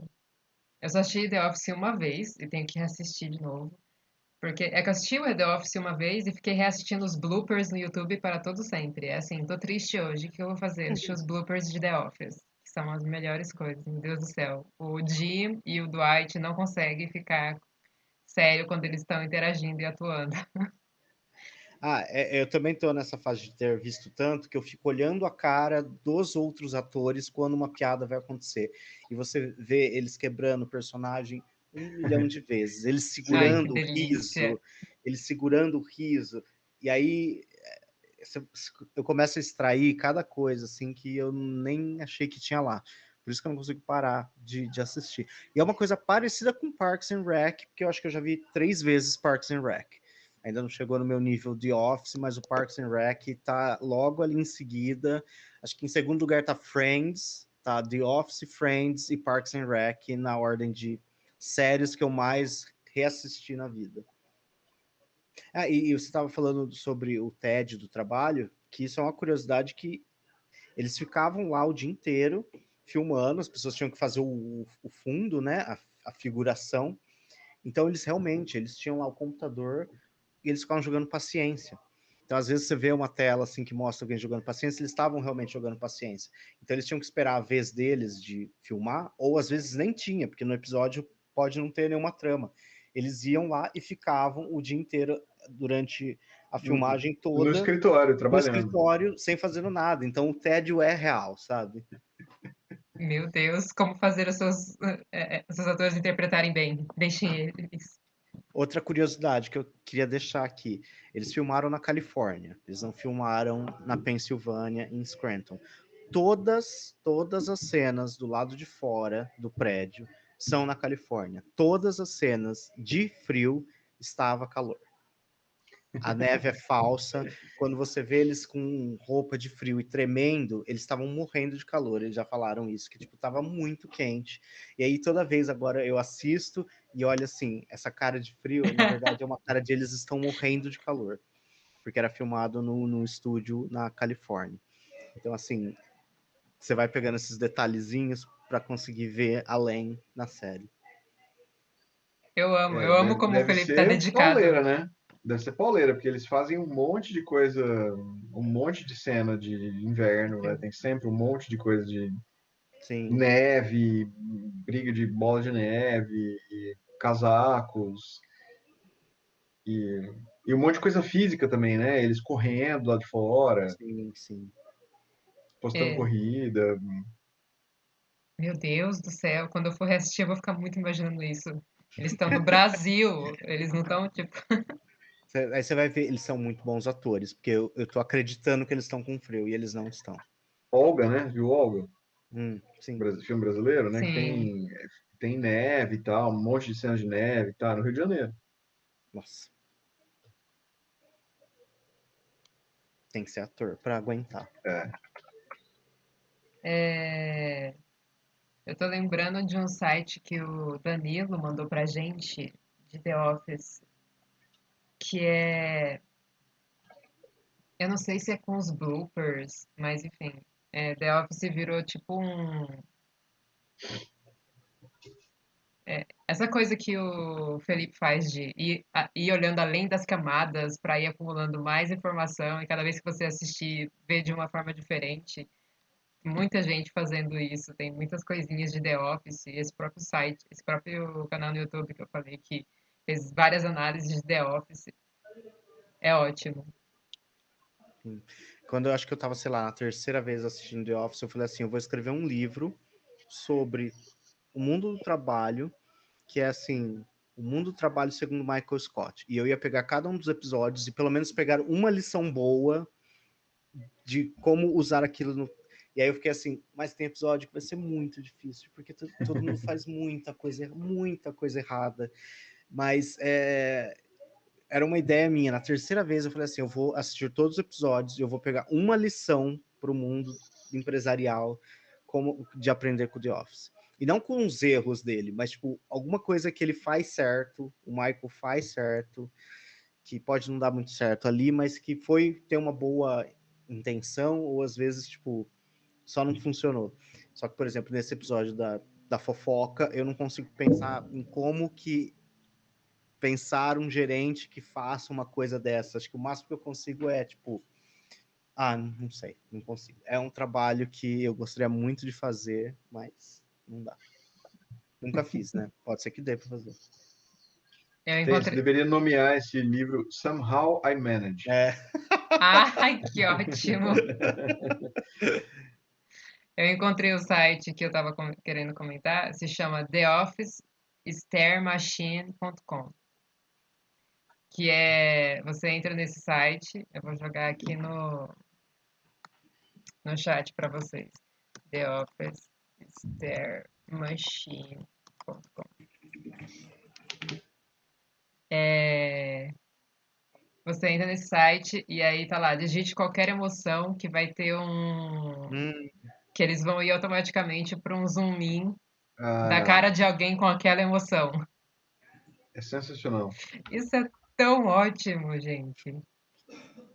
eu só assisti The Office uma vez e tenho que reassistir de novo. Porque é que eu assisti o The Office uma vez e fiquei reassistindo os bloopers no YouTube para todo sempre. É assim, tô triste hoje, o que eu vou fazer? Assistir os bloopers de The Office, que são as melhores coisas, meu Deus do céu. O Jim e o Dwight não conseguem ficar sério quando eles estão interagindo e atuando. Eu também tô nessa fase de ter visto tanto que eu fico olhando a cara dos outros atores quando uma piada vai acontecer. E você vê eles quebrando o personagem 1 milhão de vezes, Ai, que delícia. eles segurando o riso. E aí eu começo a extrair cada coisa assim que eu nem achei que tinha lá. Por isso que eu não consigo parar de assistir. E é uma coisa parecida com Parks and Rec, porque eu acho que eu já vi 3 vezes Parks and Rec. Ainda não chegou no meu nível de Office, mas o Parks and Rec tá logo ali em seguida. Acho que em segundo lugar tá Friends, tá The Office, Friends e Parks and Rec na ordem de séries que eu mais reassisti na vida. E você estava falando sobre o TED do trabalho, que isso é uma curiosidade que eles ficavam lá o dia inteiro filmando, as pessoas tinham que fazer o fundo, né, a figuração. Então eles tinham lá o computador e eles ficavam jogando paciência. Então, às vezes, você vê uma tela assim que mostra alguém jogando paciência, eles estavam realmente jogando paciência. Então, eles tinham que esperar a vez deles de filmar, ou às vezes nem tinha, porque no episódio pode não ter nenhuma trama. Eles iam lá e ficavam o dia inteiro durante a filmagem No toda escritório, no trabalhando. escritório sem fazer nada. Então, o tédio é real, sabe? Meu Deus, como fazer os seus atores interpretarem bem? Deixem eles. Outra curiosidade que eu queria deixar aqui: eles filmaram na Califórnia, eles não filmaram na Pensilvânia, em Scranton. Todas as cenas do lado de fora do prédio são na Califórnia. Todas as cenas de frio estava calor. A neve é falsa. Quando você vê eles com roupa de frio e tremendo, eles estavam morrendo de calor. Eles já falaram isso, que tipo tava muito quente. E aí toda vez agora eu assisto e olho assim, essa cara de frio, na verdade é uma cara de eles estão morrendo de calor, porque era filmado no estúdio na Califórnia. Então assim, você vai pegando esses detalhezinhos para conseguir ver além na série. Eu amo como o Deve Felipe tá ser pauleira, dedicado. né? Deve ser pauleira, porque eles fazem um monte de coisa, um monte de cena de inverno, né? Tem sempre um monte de coisa de Sim, neve, briga de bola de neve, casacos e um monte de coisa física também, né? Eles correndo lá de fora, sim, sim. postando É, corrida. meu Deus do céu, quando eu for reassistir, eu vou ficar muito imaginando isso. Eles estão no Brasil, eles não estão, tipo. Aí você vai ver, eles são muito bons atores, porque eu tô acreditando que eles estão com frio e eles não estão. Olga, né? Viu Olga? Sim. Filme brasileiro, né? Que Sim. tem neve e tal, um monte de cenas de neve, tá? No Rio de Janeiro. Nossa, tem que ser ator pra aguentar. É. É, eu tô lembrando de um site que o Danilo mandou pra gente, de The Office, que é. Eu não sei se é com os bloopers, mas enfim. The Office virou tipo um. Essa coisa que o Felipe faz de ir olhando além das camadas para ir acumulando mais informação e cada vez que você assistir, ver de uma forma diferente. muita gente fazendo isso, tem muitas coisinhas de The Office, esse próprio site, esse próprio canal no YouTube que eu falei que fez várias análises de The Office, é ótimo. Quando eu acho que eu tava, sei lá, na terceira vez assistindo The Office, eu falei assim, eu vou escrever um livro sobre o mundo do trabalho, que é assim, o mundo do trabalho segundo Michael Scott. E eu ia pegar cada um dos episódios e pelo menos pegar uma lição boa de como usar aquilo no... E aí eu fiquei assim, mas tem episódio que vai ser muito difícil, porque todo mundo faz muita coisa errada. Mas era uma ideia minha. Na terceira vez eu falei assim, eu vou assistir todos os episódios e eu vou pegar uma lição para o mundo empresarial como de aprender com The Office. E não com os erros dele, mas tipo, alguma coisa que ele faz certo, o Michael faz certo, que pode não dar muito certo ali, mas que foi ter uma boa intenção, ou às vezes, tipo, só não funcionou. Só que, por exemplo, nesse episódio da fofoca, eu não consigo pensar em como que pensar um gerente que faça uma coisa dessa. Acho que o máximo que eu consigo é, tipo, não sei, não consigo. É um trabalho que eu gostaria muito de fazer, mas não dá. Nunca fiz, né? Pode ser que dê para fazer. Eu Você encontrei. deveria nomear esse livro Somehow I Manage. Ai, que ótimo! Eu encontrei o site que eu estava querendo comentar, se chama theofficestairmachine.com, que é, você entra nesse site, eu vou jogar aqui no chat para vocês, theofficestairmachine.com. Você entra nesse site e aí tá lá, digite qualquer emoção que vai ter que eles vão ir automaticamente para um zoom in da cara de alguém com aquela emoção. É sensacional. Isso é tão ótimo, gente.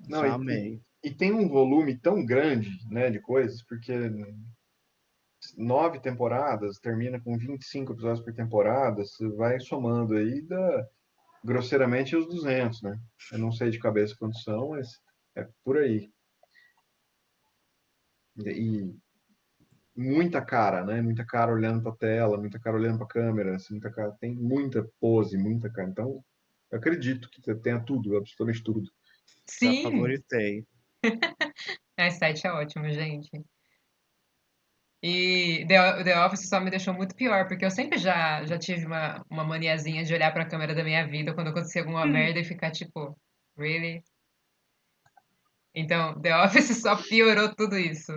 Não, Já amei. e tem um volume tão grande, né, de coisas, porque 9 temporadas, termina com 25 episódios por temporada, você vai somando aí, dá grosseiramente os 200, né? Eu não sei de cabeça quantos são, mas é por aí. E muita cara, né? Muita cara olhando para a tela, muita cara olhando para a câmera, assim, muita cara, tem muita pose, muita cara. Então, eu acredito que tenha tudo, absolutamente tudo. Já Sim, favoritei. esse site é ótimo, gente. E The Office só me deixou muito pior, porque eu sempre já tive uma maniazinha de olhar pra câmera da minha vida quando acontecia alguma merda e ficar tipo, really? Então, The Office só piorou tudo isso.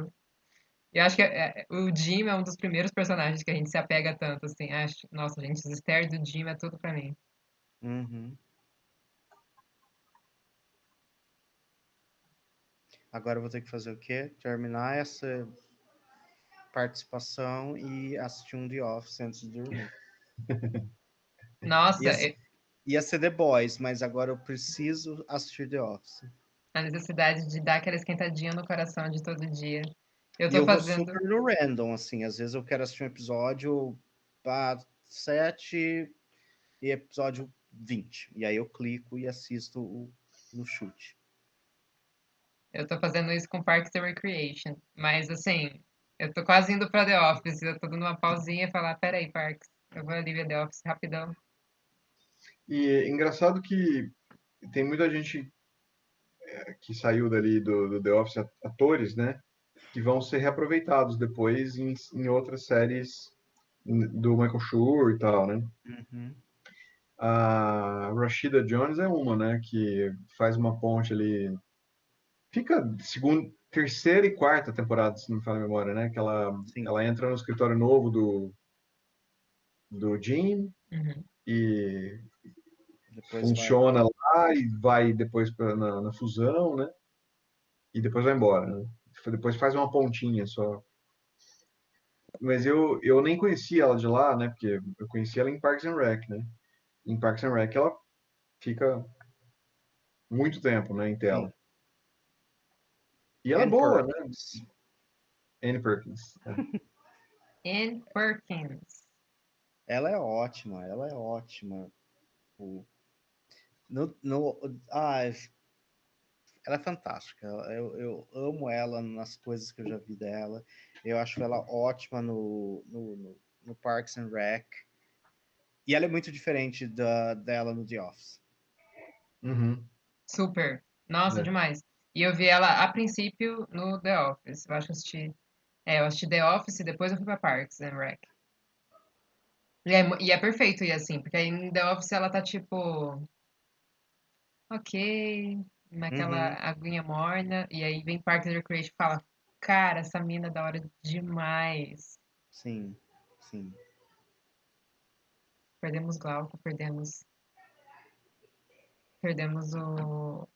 E eu acho que o Jim é um dos primeiros personagens que a gente se apega tanto, assim. Acho, nossa, gente, os Esther do Jim é tudo pra mim. Uhum. Agora eu vou ter que fazer o quê? Terminar essa participação e assistir um The Office antes de dormir. Nossa, Ia ser The Boys, mas agora eu preciso assistir The Office. a necessidade de dar aquela esquentadinha no coração de todo dia. Eu E tô eu vou fazendo. super no random, assim. Às vezes eu quero assistir um episódio 7 e episódio 20. E aí eu clico e assisto no chute. Eu tô fazendo isso com Parks and Recreation. Mas assim, eu tô quase indo pra The Office. Eu tô dando uma pausinha e falar, peraí, Parks, eu vou ali ver The Office rapidão. E é engraçado que tem muita gente que saiu dali do The Office, atores, né? Que vão ser reaproveitados depois em outras séries do Michael Schur e tal, né? Uhum. A Rashida Jones é uma, né? Que faz uma ponte ali. Fica segunda, terceira e quarta temporada, se não me falha a memória, né? Que Sim. ela entra no escritório novo do Jim Uhum. e Depois vai. funciona lá e vai depois na fusão, né? E depois vai embora, né? Depois faz uma pontinha só. Mas eu nem conhecia ela de lá, né? Porque eu conheci ela em Parks and Rec, né? Em Parks and Rec ela fica muito tempo, né, em Sim. tela. E ela é Ann boa, né? Perkins. Annie Perkins. Ann Perkins. Ela é ótima, ela é ótima. O- ela é fantástica. Eu amo ela nas coisas que eu já vi dela. Eu acho ela ótima no Parks and Rec. E ela é muito diferente dela no The Office. Uhum. Super. Nossa, É. demais. E eu vi ela a princípio no The Office. Eu acho que eu assisti The Office e depois eu fui pra Parks and Rec. E é perfeito e assim, porque aí no The Office ela tá tipo, ok, naquela Uhum. aguinha morna, e aí vem Parks and Recreation e fala, cara, essa mina é da hora demais. Sim, sim. Perdemos Glauco, perdemos o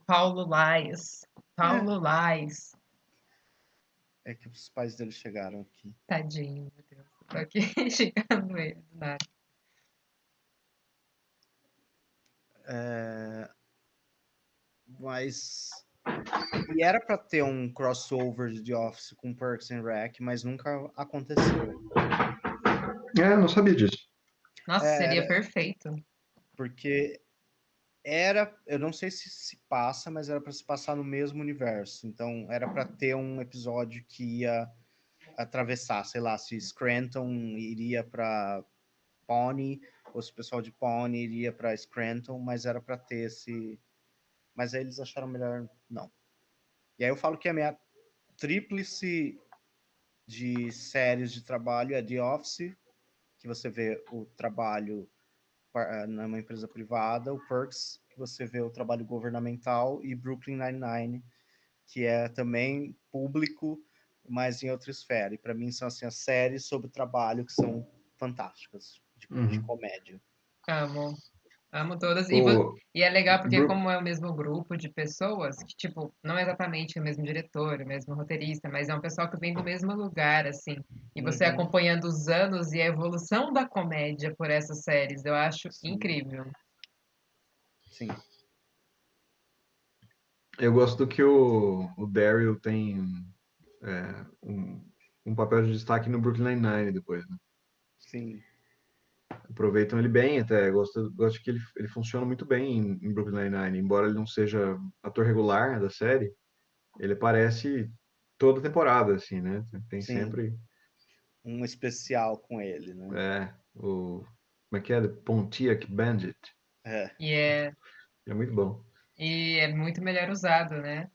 Paulo Lais. Paulo Lais. É que os pais dele chegaram aqui. Tadinho, meu Deus. Eu tô aqui xingando ele do nada. Mas. E era pra ter um crossover de The Office com Parks and Rec, mas nunca aconteceu. É, eu não sabia disso. Nossa, seria Era perfeito. porque eu não sei se passa, mas era pra se passar no mesmo universo. Então era pra ter um episódio que ia atravessar, sei lá, se Scranton iria pra Pawnee, ou se o pessoal de Pawnee iria pra Scranton, mas era pra ter esse. Mas aí eles acharam melhor não. E aí eu falo que a minha tríplice de séries de trabalho é The Office, que você vê o trabalho numa empresa privada, o Perks, que você vê o trabalho governamental, e Brooklyn Nine-Nine, que é também público, mas em outra esfera. E para mim são assim, as séries sobre trabalho que são fantásticas, de Uhum. comédia. Amo. Amo todas. O E é legal porque Bru- como é o mesmo grupo de pessoas, que, tipo, não é exatamente o mesmo diretor, o mesmo roteirista, mas é um pessoal que vem do mesmo lugar, assim. E você Uhum, acompanhando os anos e a evolução da comédia por essas séries, eu acho sim, incrível. sim, eu gosto do que o Daryl tem um, um papel de destaque no Brooklyn Nine-Nine depois, né? sim, Aproveitam ele bem até. Gosto que ele funciona muito bem em Brooklyn Nine-Nine. Embora ele não seja ator regular da série, ele aparece toda temporada, assim, né? Tem sim. sempre Um especial com ele, né? como é que é? The Pontiac Bandit. É, E é, É muito bom. e é muito melhor usado, né?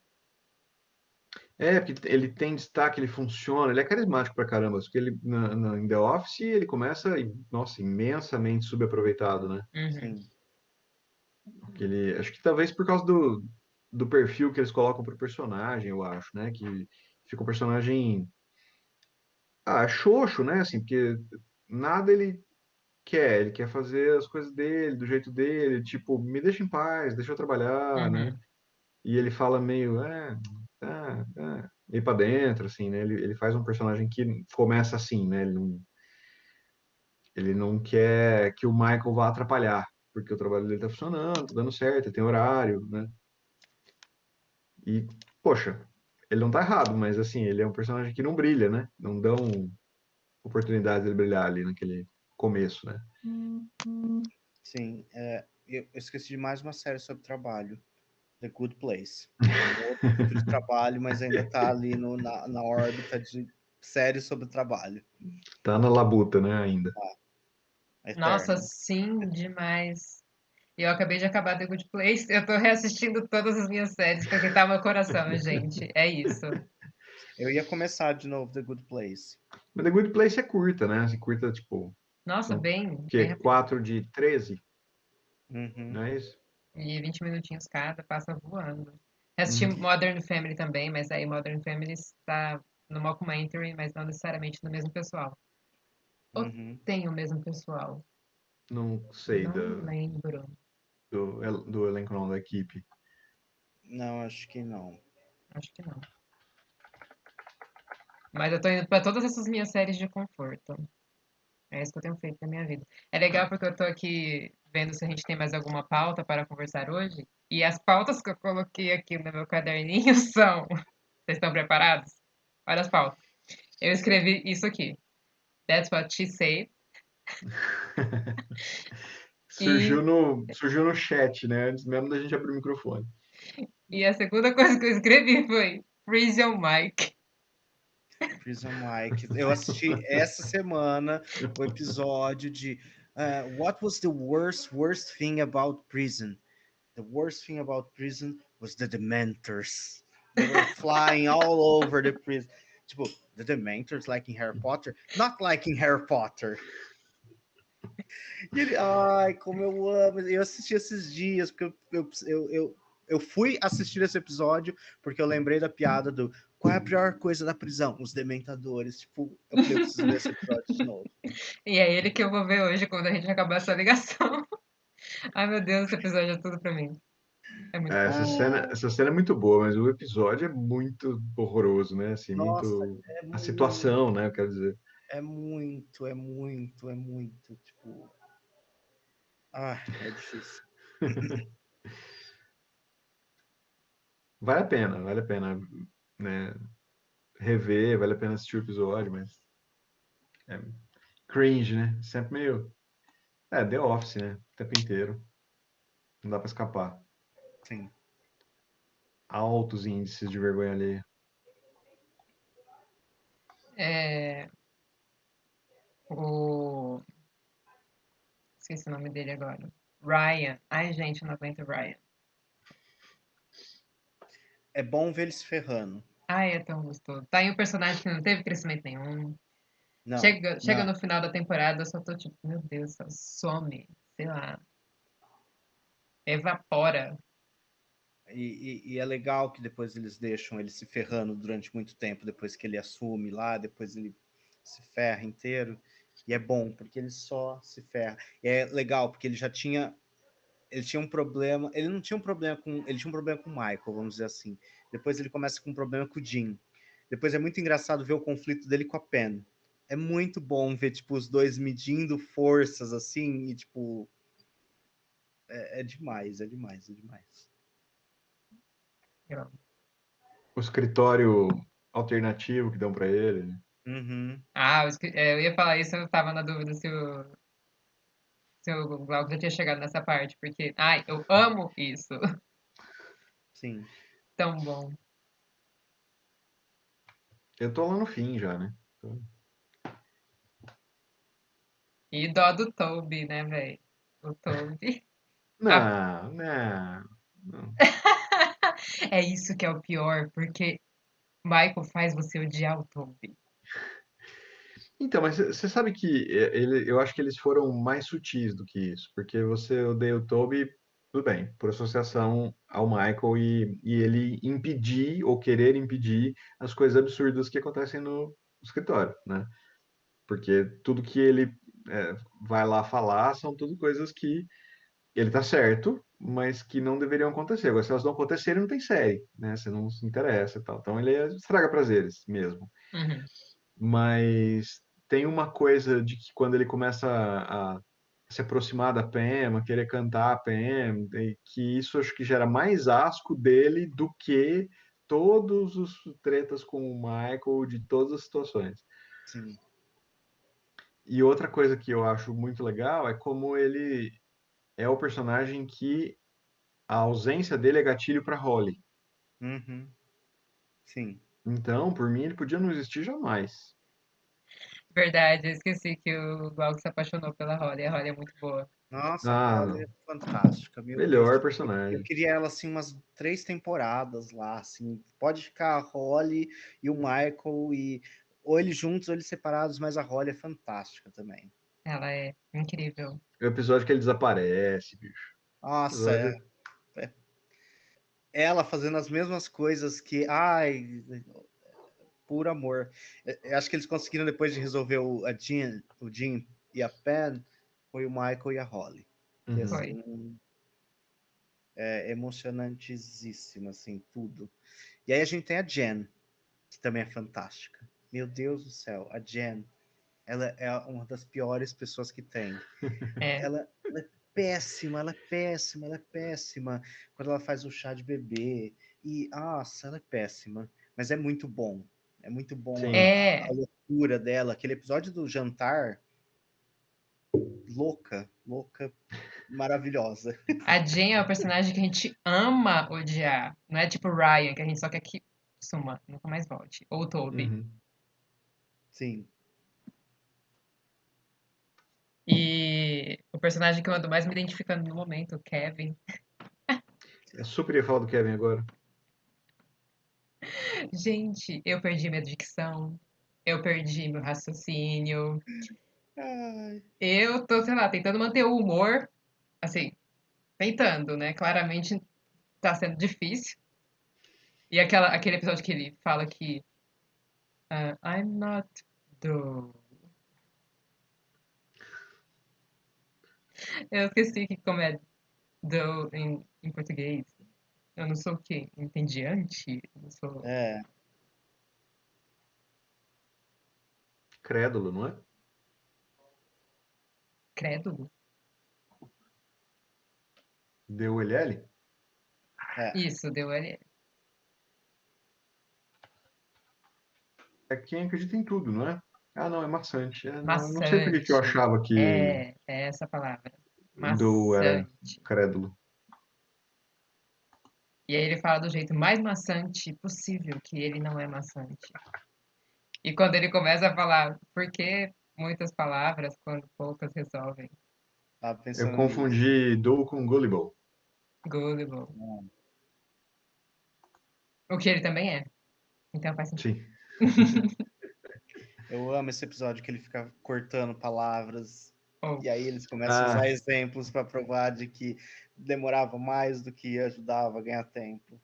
É, porque ele tem destaque, ele funciona, ele é carismático pra caramba. Porque ele, em The Office, ele começa, nossa, imensamente subaproveitado, né? Uhum. sim, Porque acho que talvez por causa do perfil que eles colocam pro personagem, eu acho, né? Que fica um personagem, xoxo, né? Assim, porque nada ele quer fazer as coisas dele, do jeito dele, tipo, me deixa em paz, deixa eu trabalhar, né? Uhum. E ele fala meio, meio pra dentro, assim, né? Ele faz um personagem que começa assim, né? Ele não quer que o Michael vá atrapalhar, porque o trabalho dele tá funcionando, tá dando certo, ele tem horário, né? E, poxa, ele não tá errado, mas assim, ele é um personagem que não brilha, né? Não dão oportunidade dele brilhar ali naquele começo, né? sim. Eu esqueci de mais uma série sobre trabalho. The Good Place. É um outro tipo de trabalho, mas ainda está ali na órbita de séries sobre trabalho. Tá na labuta, né, ainda. Nossa, Eterno. sim, demais. E eu acabei de acabar The Good Place. Eu tô reassistindo todas as minhas séries porque tá meu coração, gente. É isso. Eu ia começar de novo The Good Place. Mas The Good Place é curta, né? Assim, curta, tipo, Nossa, são, bem que rapidinho. 4 de 13, Uhum, não é isso? E 20 minutinhos cada, passa voando. Assisti Uhum. Modern Family também, mas aí Modern Family está no mockumentary, mas não necessariamente no mesmo pessoal. Ou uhum. tem o mesmo pessoal? Não sei Não lembro. do elenco não, da equipe. Não, acho que não. Acho que não. Mas eu tô indo pra todas essas minhas séries de conforto. É isso que eu tenho feito na minha vida. É legal porque eu tô aqui vendo se a gente tem mais alguma pauta para conversar hoje. E as pautas que eu coloquei aqui no meu caderninho são. Vocês estão preparados? Olha as pautas. Eu escrevi isso aqui. That's what she said. E, Surgiu no chat, né? Antes mesmo da gente abrir o microfone. e a segunda coisa que eu escrevi foi Freeze your mic. Prison Mike. Eu assisti essa semana o episódio de What was the worst thing about prison? The worst thing about prison was the Dementors. They were flying all over the prison. Tipo, the Dementors like in Harry Potter? Not like in Harry Potter. E ele, ai, como eu amo. Eu assisti esses dias, porque eu fui assistir esse episódio porque eu lembrei da piada do qual é a pior coisa da prisão? Os dementadores. Tipo, eu falei, eu preciso ver esse episódio de novo. E é ele que eu vou ver hoje quando a gente acabar essa ligação. Ai, meu Deus, esse episódio é tudo pra mim. É muito bom. Essa cena é muito boa, mas o episódio é muito horroroso, né? Assim, Nossa, muito. é A muito, situação, né? Eu quero dizer. é muito, tipo... Ah, é difícil. Vale a pena, né? Rever, vale a pena assistir o episódio, mas é cringe, né? Sempre meio. The Office, né? O tempo inteiro. Não dá pra escapar. Sim. Altos índices de vergonha alheia. É, o... Esqueci o nome dele agora. Ryan. Ai, gente, eu não aguento o Ryan. É bom ver eles ferrando. Ai, é tão gostoso. Tá aí um personagem que não teve crescimento nenhum. Não, Chega não. no final da temporada, eu só tô tipo, meu Deus, só some. Sei lá. Evapora. E é legal que depois eles deixam ele se ferrando durante muito tempo, depois que ele assume lá, depois ele se ferra inteiro. E é bom, porque ele só se ferra. E é legal, porque ele tinha um problema, ele não tinha um problema com, ele tinha um problema com o Michael, vamos dizer assim. Depois ele começa com um problema com o Jim. Depois é muito engraçado ver o conflito dele com a Pen. É muito bom ver, tipo, os dois medindo forças, assim, e, tipo, é demais, é demais, é demais. O escritório alternativo que dão pra ele, né? Uhum, Ah, eu ia falar isso, eu tava na dúvida se o Glauco já tinha chegado nessa parte, porque, ai, eu amo isso. sim. Tão bom. Eu tô lá no fim já, né? E dó do Toby, né, velho? O Toby. Ah, Não. é isso que é o pior, porque Michael faz você odiar o Toby. Então, mas você sabe que eu acho que eles foram mais sutis do que isso, porque você odeia o Toby, tudo bem, por associação ao Michael e ele impedir ou querer impedir as coisas absurdas que acontecem no escritório, né? Porque tudo que ele vai lá falar são tudo coisas que ele tá certo, mas que não deveriam acontecer. Agora, se elas não acontecerem, não tem série, né? Você não se interessa e tal. Então ele estraga prazeres mesmo. Uhum. Mas tem uma coisa de que quando ele começa a se aproximar da Pam, a querer cantar a Pam, que isso acho que gera mais asco dele do que todos os tretas com o Michael de todas as situações. Sim. E outra coisa que eu acho muito legal é como ele é o personagem que a ausência dele é gatilho para Holly. Uhum. Sim. Então, por mim, ele podia não existir jamais. Verdade, eu esqueci que o Glauco se apaixonou pela Holly. A Holly é muito boa. Nossa, a Ah, Holly é não. fantástica, meu Deus. Melhor Eu personagem. queria ela, assim, umas 3 temporadas lá, assim. Pode ficar a Holly e o Michael, ou eles juntos ou eles separados, mas a Holly é fantástica também. Ela é incrível. O episódio que ele desaparece, bicho. Nossa, Episódio. ela fazendo as mesmas coisas que... Ai, puro amor. Eu acho que eles conseguiram, depois de resolver o Jim e a Pen, foi o Michael e a Holly. Que, Uhum. Foi. assim, é emocionantíssimo, assim, tudo. E aí a gente tem a Jen, que também é fantástica. Meu Deus do céu, a Jen, ela é uma das piores pessoas que tem. É. Ela é péssima, ela é péssima, ela é péssima. Quando ela faz o chá de bebê, e, nossa, ela é péssima. Mas é muito bom. É muito bom Sim. a É. loucura dela. Aquele episódio do jantar, louca, louca, maravilhosa. A Jen é o personagem que a gente ama odiar. Não é tipo o Ryan, que a gente só quer que suma, nunca mais volte. Ou o Toby. Uhum. Sim. E o personagem que eu ando mais me identificando no momento, o Kevin. Eu super ia falar do Kevin agora. Gente, eu perdi minha dicção. Eu perdi meu raciocínio. Ai, Eu tô, sei lá, tentando manter o humor. Assim, tentando, né? Claramente tá sendo difícil. E aquele episódio que ele fala que I'm not dull. Eu esqueci que como é dull em português. Eu não sou o quê? Entendiante? Eu não sou é. Crédulo, não é? crédulo? DULL? Isso, deu ali. É quem acredita em tudo, não é? Ah, não, é maçante. Não, eu não sei por que eu Maçante. achava que É essa a palavra. do era Maçante. crédulo. E aí ele fala do jeito mais maçante possível, que ele não é maçante. E quando ele começa a falar, por que muitas palavras quando poucas resolvem? Tava Eu pensando nisso. confundi do com gullible. Gullible. Não. O que ele também é. Então faz sentido. Sim. Eu amo esse episódio que ele fica cortando palavras. Oh. E aí eles começam a Ah, usar exemplos para provar de que demorava mais do que ajudava a ganhar tempo.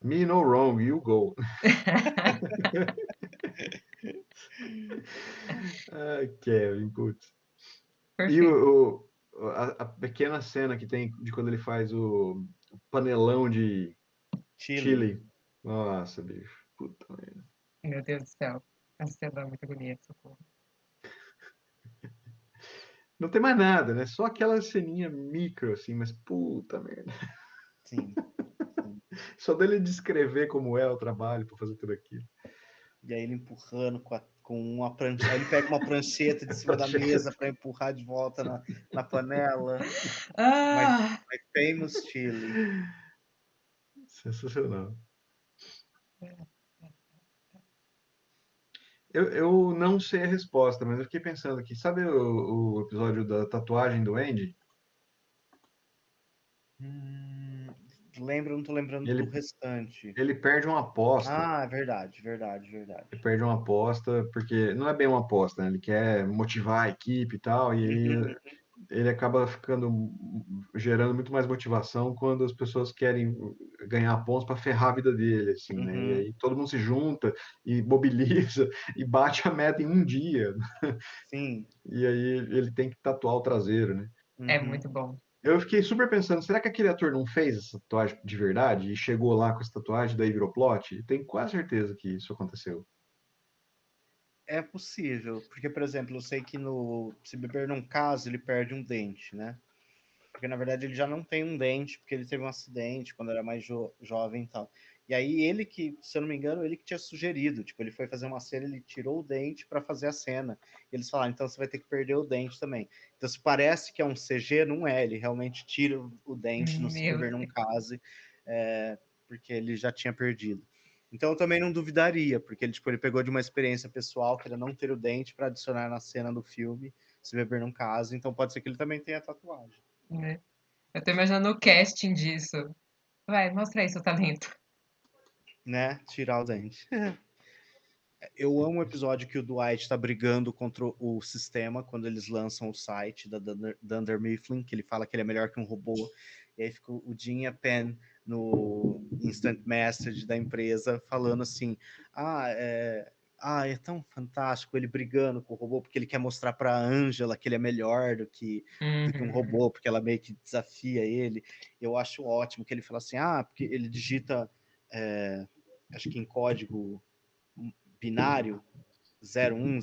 me no wrong, you go. Ai, Kevin, putz. E Perfeito. a pequena cena que tem de quando ele faz o panelão de Chile. chile. Nossa, bicho. Puta merda. Meu Deus do céu. Essa cena dá muita agonia, socorro. Não tem mais nada, né? Só aquela ceninha micro, assim, mas puta merda. Sim, sim. Só dele descrever como é o trabalho para fazer tudo aquilo. E aí ele empurrando com uma prancheta. Aí ele pega uma prancheta de cima da mesa para empurrar de volta na panela. My, Ah! my famous chili. Sensacional. Eu não sei a resposta, mas eu fiquei pensando aqui. Sabe o episódio da tatuagem do Andy? Lembro, não tô lembrando do Ele, restante. ele perde uma aposta. Ah, é verdade, verdade, Ele verdade. perde uma aposta, porque não é bem uma aposta, né? Ele quer motivar a equipe e tal, e aí ele acaba ficando gerando muito mais motivação quando as pessoas querem ganhar pontos para ferrar a vida dele, assim, né? E Uhum, aí todo mundo se junta e mobiliza e bate a meta em um dia, sim. e aí ele tem que tatuar o traseiro, né? É Uhum. muito bom. Eu fiquei super pensando, será que aquele ator não fez essa tatuagem de verdade e chegou lá com essa tatuagem, daí virou plot? Tenho quase certeza que isso aconteceu. É possível, porque, por exemplo, eu sei que no Se Beber Num Case, ele perde um dente, né? Porque, na verdade, ele já não tem um dente, porque ele teve um acidente quando era mais jovem e tal. E aí ele que, se eu não me engano, ele que tinha sugerido, tipo, ele foi fazer uma cena, ele tirou o dente para fazer a cena. E eles falaram, então você vai ter que perder o dente também. Então, se parece que é um CG, não é, ele realmente tira o dente no Se Meu Beber Num Deus. Case, porque ele já tinha perdido. Então eu também não duvidaria, porque ele, tipo, ele pegou de uma experiência pessoal, que era não ter o dente, para adicionar na cena do filme, Se Beber Num Case, então pode ser que ele também tenha tatuagem. Né? Eu tô imaginando o casting disso. Vai, mostra aí seu talento. Né? Tirar o dente. Eu amo o episódio que o Dwight tá brigando contra o sistema quando eles lançam o site da Dunder Mifflin, que ele fala que ele é melhor que um robô. E aí fica o Jim e a Pen no Instant Message da empresa falando assim: é tão fantástico ele brigando com o robô porque ele quer mostrar para a Angela que ele é melhor do que um Uhum. robô, porque ela meio que desafia ele. Eu acho ótimo que ele fala assim: porque ele digita, acho que em código binário, 01,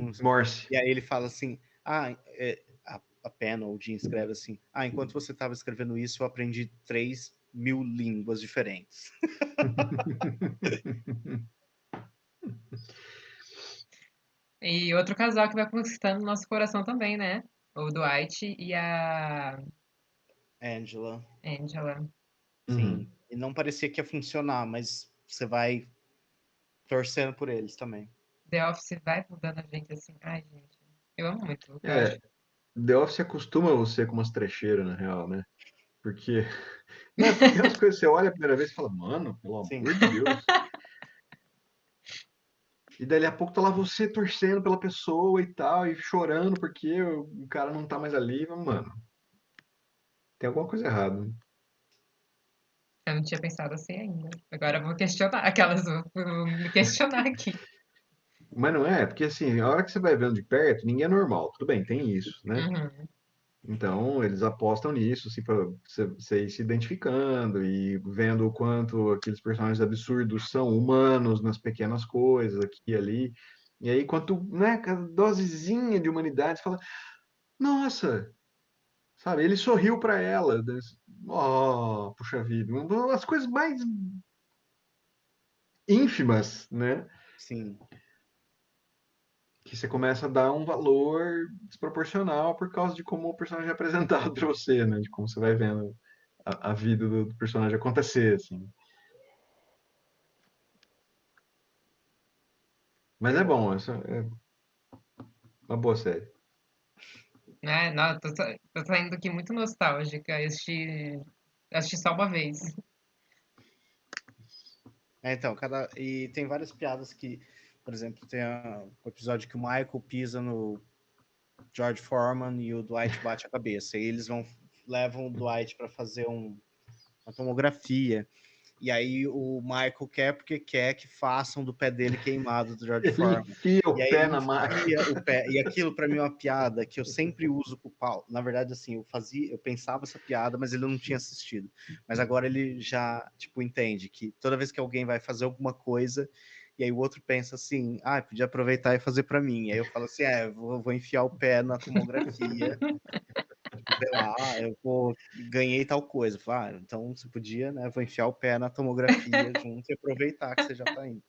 011, Morse. e aí ele fala assim, a Pen ou o Jim escreve assim, enquanto você estava escrevendo isso, eu aprendi 3.000 línguas diferentes. E outro casal que vai conquistando nosso coração também, né? O Dwight e a Angela, Angela. sim. Uhum. E não parecia que ia funcionar, mas você vai torcendo por eles também. The Office vai mudando a gente assim. Ai, gente. Eu amo muito. Eu É, acho. The Office acostuma você com umas trecheiras, na real, né? Porque, não, porque tem umas coisas que você olha a primeira vez e fala, mano, pelo Sim. amor de Deus. E dali a pouco tá lá você torcendo pela pessoa e tal, e chorando porque o cara não tá mais ali. Mano, tem alguma coisa errada, né? Eu não tinha pensado assim ainda. Agora eu vou questionar. Aquelas vou me questionar aqui. Mas não é, porque assim, a hora que você vai vendo de perto, ninguém é normal. Tudo bem, tem isso, né? Uhum. Então, eles apostam nisso, assim, para você ir se identificando e vendo o quanto aqueles personagens absurdos são humanos nas pequenas coisas, aqui e ali. E aí, quanto, né, cada dosezinha de humanidade, você fala, nossa, sabe? Ele sorriu para ela. Oh, puxa vida. As coisas mais ínfimas, né? Sim. Que você começa a dar um valor desproporcional por causa de como o personagem é apresentado para você, né? De como você vai vendo a vida do personagem acontecer, assim. Mas é bom, essa é uma boa série. Né? Não, tô saindo aqui muito nostálgica. Assisti só uma vez. Então, e tem várias piadas que, por exemplo, tem o episódio que o Michael pisa no George Foreman e o Dwight bate a cabeça. E eles levam o Dwight para fazer uma tomografia. E aí o Michael quer porque quer que façam do pé dele queimado do George Ele Foreman. enfia E o aí pé ele na máquina. enfia o pé. E aquilo para mim é uma piada que eu sempre uso com o Paulo. Na verdade, assim, eu pensava essa piada, mas ele não tinha assistido. Mas agora ele já, tipo, entende que toda vez que alguém vai fazer alguma coisa, e aí o outro pensa assim, podia aproveitar e fazer para mim. E aí eu falo assim, vou enfiar o pé na tomografia, sei lá, ganhei tal coisa. Então você podia, né? Vou enfiar o pé na tomografia junto e aproveitar que você já tá indo.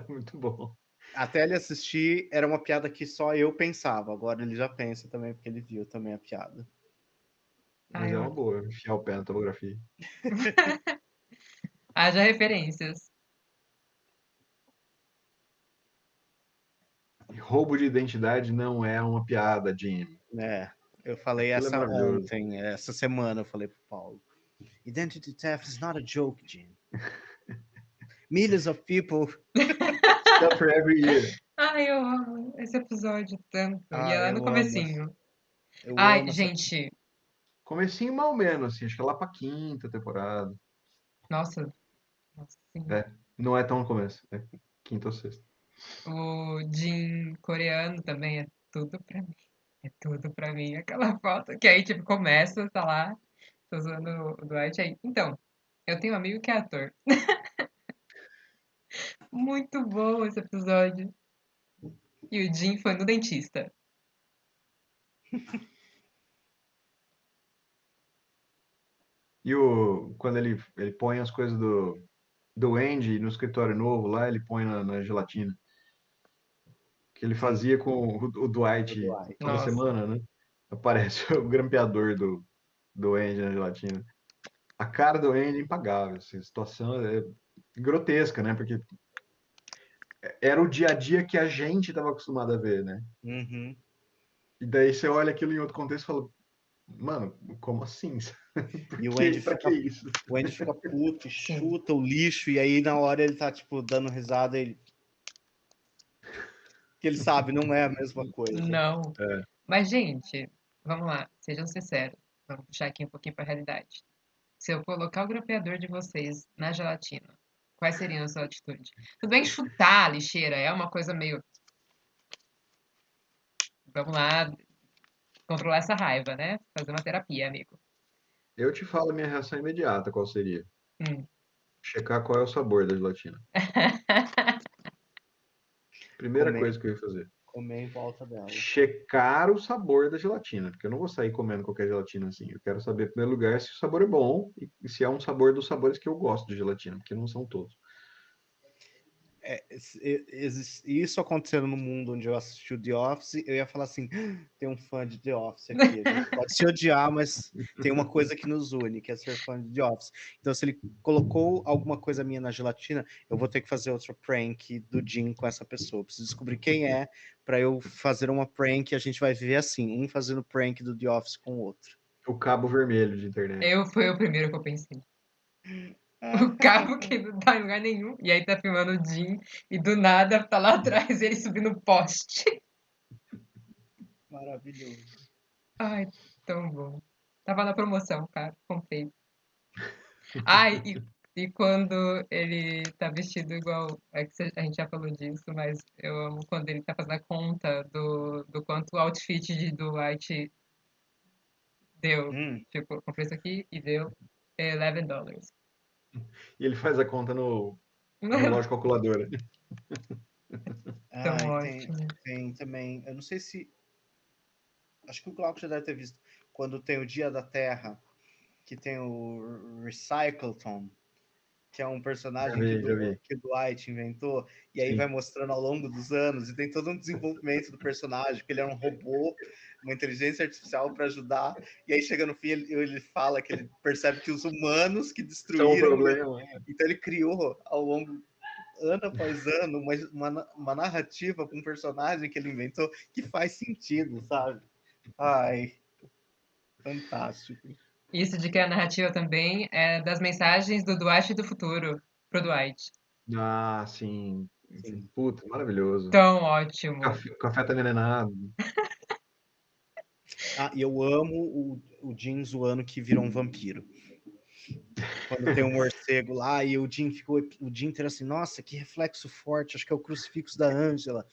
Muito bom. Até ele assistir, era uma piada que só eu pensava. Agora ele já pensa também, porque ele viu também a piada. Mas Ai, é uma boa, enfiar o pé na tomografia. haja referências. E roubo de identidade não é uma piada, Jim. Eu falei Aquilo é essa maravilhoso. ontem, essa semana eu falei pro Paulo. Identity theft is not a joke, Jim. Millions of people. Suffer every year. Ai, eu amo esse episódio tanto. E é lá no Eu amo. comecinho. Eu Ai, amo essa. gente. Comecinho mal menos, assim, acho que é lá pra quinta temporada. Nossa. Nossa, sim. É, não é tão no começo, é quinta ou sexta. O Jin coreano também é tudo pra mim. É tudo pra mim. Aquela foto que aí, tipo, começa, tá lá. Tô usando o Dwight aí. Então, eu tenho um amigo que é ator. Muito bom esse episódio. E o Jim foi no dentista. E quando ele põe as coisas do Andy no escritório novo lá, ele põe na gelatina. Que ele Sim, fazia com o o Dwight Dwight. toda Nossa. semana, né? Aparece o grampeador do Andy na gelatina. A cara do Andy é impagável, assim, a situação é grotesca, né? Porque era o dia a dia que a gente estava acostumado a ver, né? Uhum. E daí você olha aquilo em outro contexto e fala, mano, como assim? E o Andy Pra que fica, isso? o Andy fica puto e Sim. chuta o lixo, e aí na hora ele tá, tipo, dando risada, que ele sabe, não é a mesma coisa. Não. É, Mas, gente, vamos lá. Sejam sinceros. Vamos puxar aqui um pouquinho pra realidade. Se eu colocar o grampeador de vocês na gelatina, quais seriam a sua atitude? Tudo bem que chutar a lixeira é uma coisa meio. Vamos lá, controlar essa raiva, né? Fazer uma terapia, amigo. eu te falo a minha reação imediata, qual seria? Hum. Checar qual é o sabor da gelatina. Primeira Comer, coisa que eu ia fazer. comer em volta dela. Checar o sabor da gelatina, porque eu não vou sair comendo qualquer gelatina assim. Eu quero saber, em primeiro lugar, se o sabor é bom e se é um sabor dos sabores que eu gosto de gelatina, porque não são todos. Isso acontecendo no mundo onde eu assisti o The Office, eu ia falar assim: tem um fã de The Office aqui. A gente pode se odiar, mas tem uma coisa que nos une, que é ser fã de The Office. Então, se ele colocou alguma coisa minha na gelatina, eu vou ter que fazer outra prank do Jim com essa pessoa. Eu preciso descobrir quem é para eu fazer uma prank. A gente vai viver assim, um fazendo prank do The Office com o outro. O cabo vermelho de internet. Foi o primeiro que eu pensei. O carro que não tá em lugar nenhum. E aí tá filmando o Jim. E do nada tá lá atrás ele subindo o poste. Maravilhoso. Ai, tão bom. Tava na promoção, cara. Comprei. Ai, e quando ele tá vestido igual. É que a gente já falou disso, mas eu amo quando ele tá fazendo a conta do quanto o outfit de Dwight deu. Tipo, eu comprei isso aqui e deu $11. E ele faz a conta no Tão relógio calculadora. ótimo. Tem também. Eu não sei se. Acho que o Glauco já deve ter visto. Quando tem o Dia da Terra, que tem o Recycleton, que é um personagem Já vi. que o Dwight inventou, e aí Sim. vai mostrando ao longo dos anos, e tem todo um desenvolvimento do personagem, porque ele é um robô, uma inteligência artificial para ajudar, e aí chega no fim, ele fala que ele percebe que os humanos que São o destruíram, problema. então ele criou ao longo, ano após ano, uma narrativa com um personagem que ele inventou que faz sentido, sabe? Ai, fantástico. Isso de que a narrativa também é das mensagens do Dwight do futuro pro Dwight. Ah, sim. Sim. Puta, maravilhoso. Tão ótimo. O café tá envenenado. E eu amo o Jim zoando que virou um vampiro. Quando tem um morcego lá e o Jim ficou o dia inteiro assim, nossa, que reflexo forte, acho que é o crucifixo da Ângela.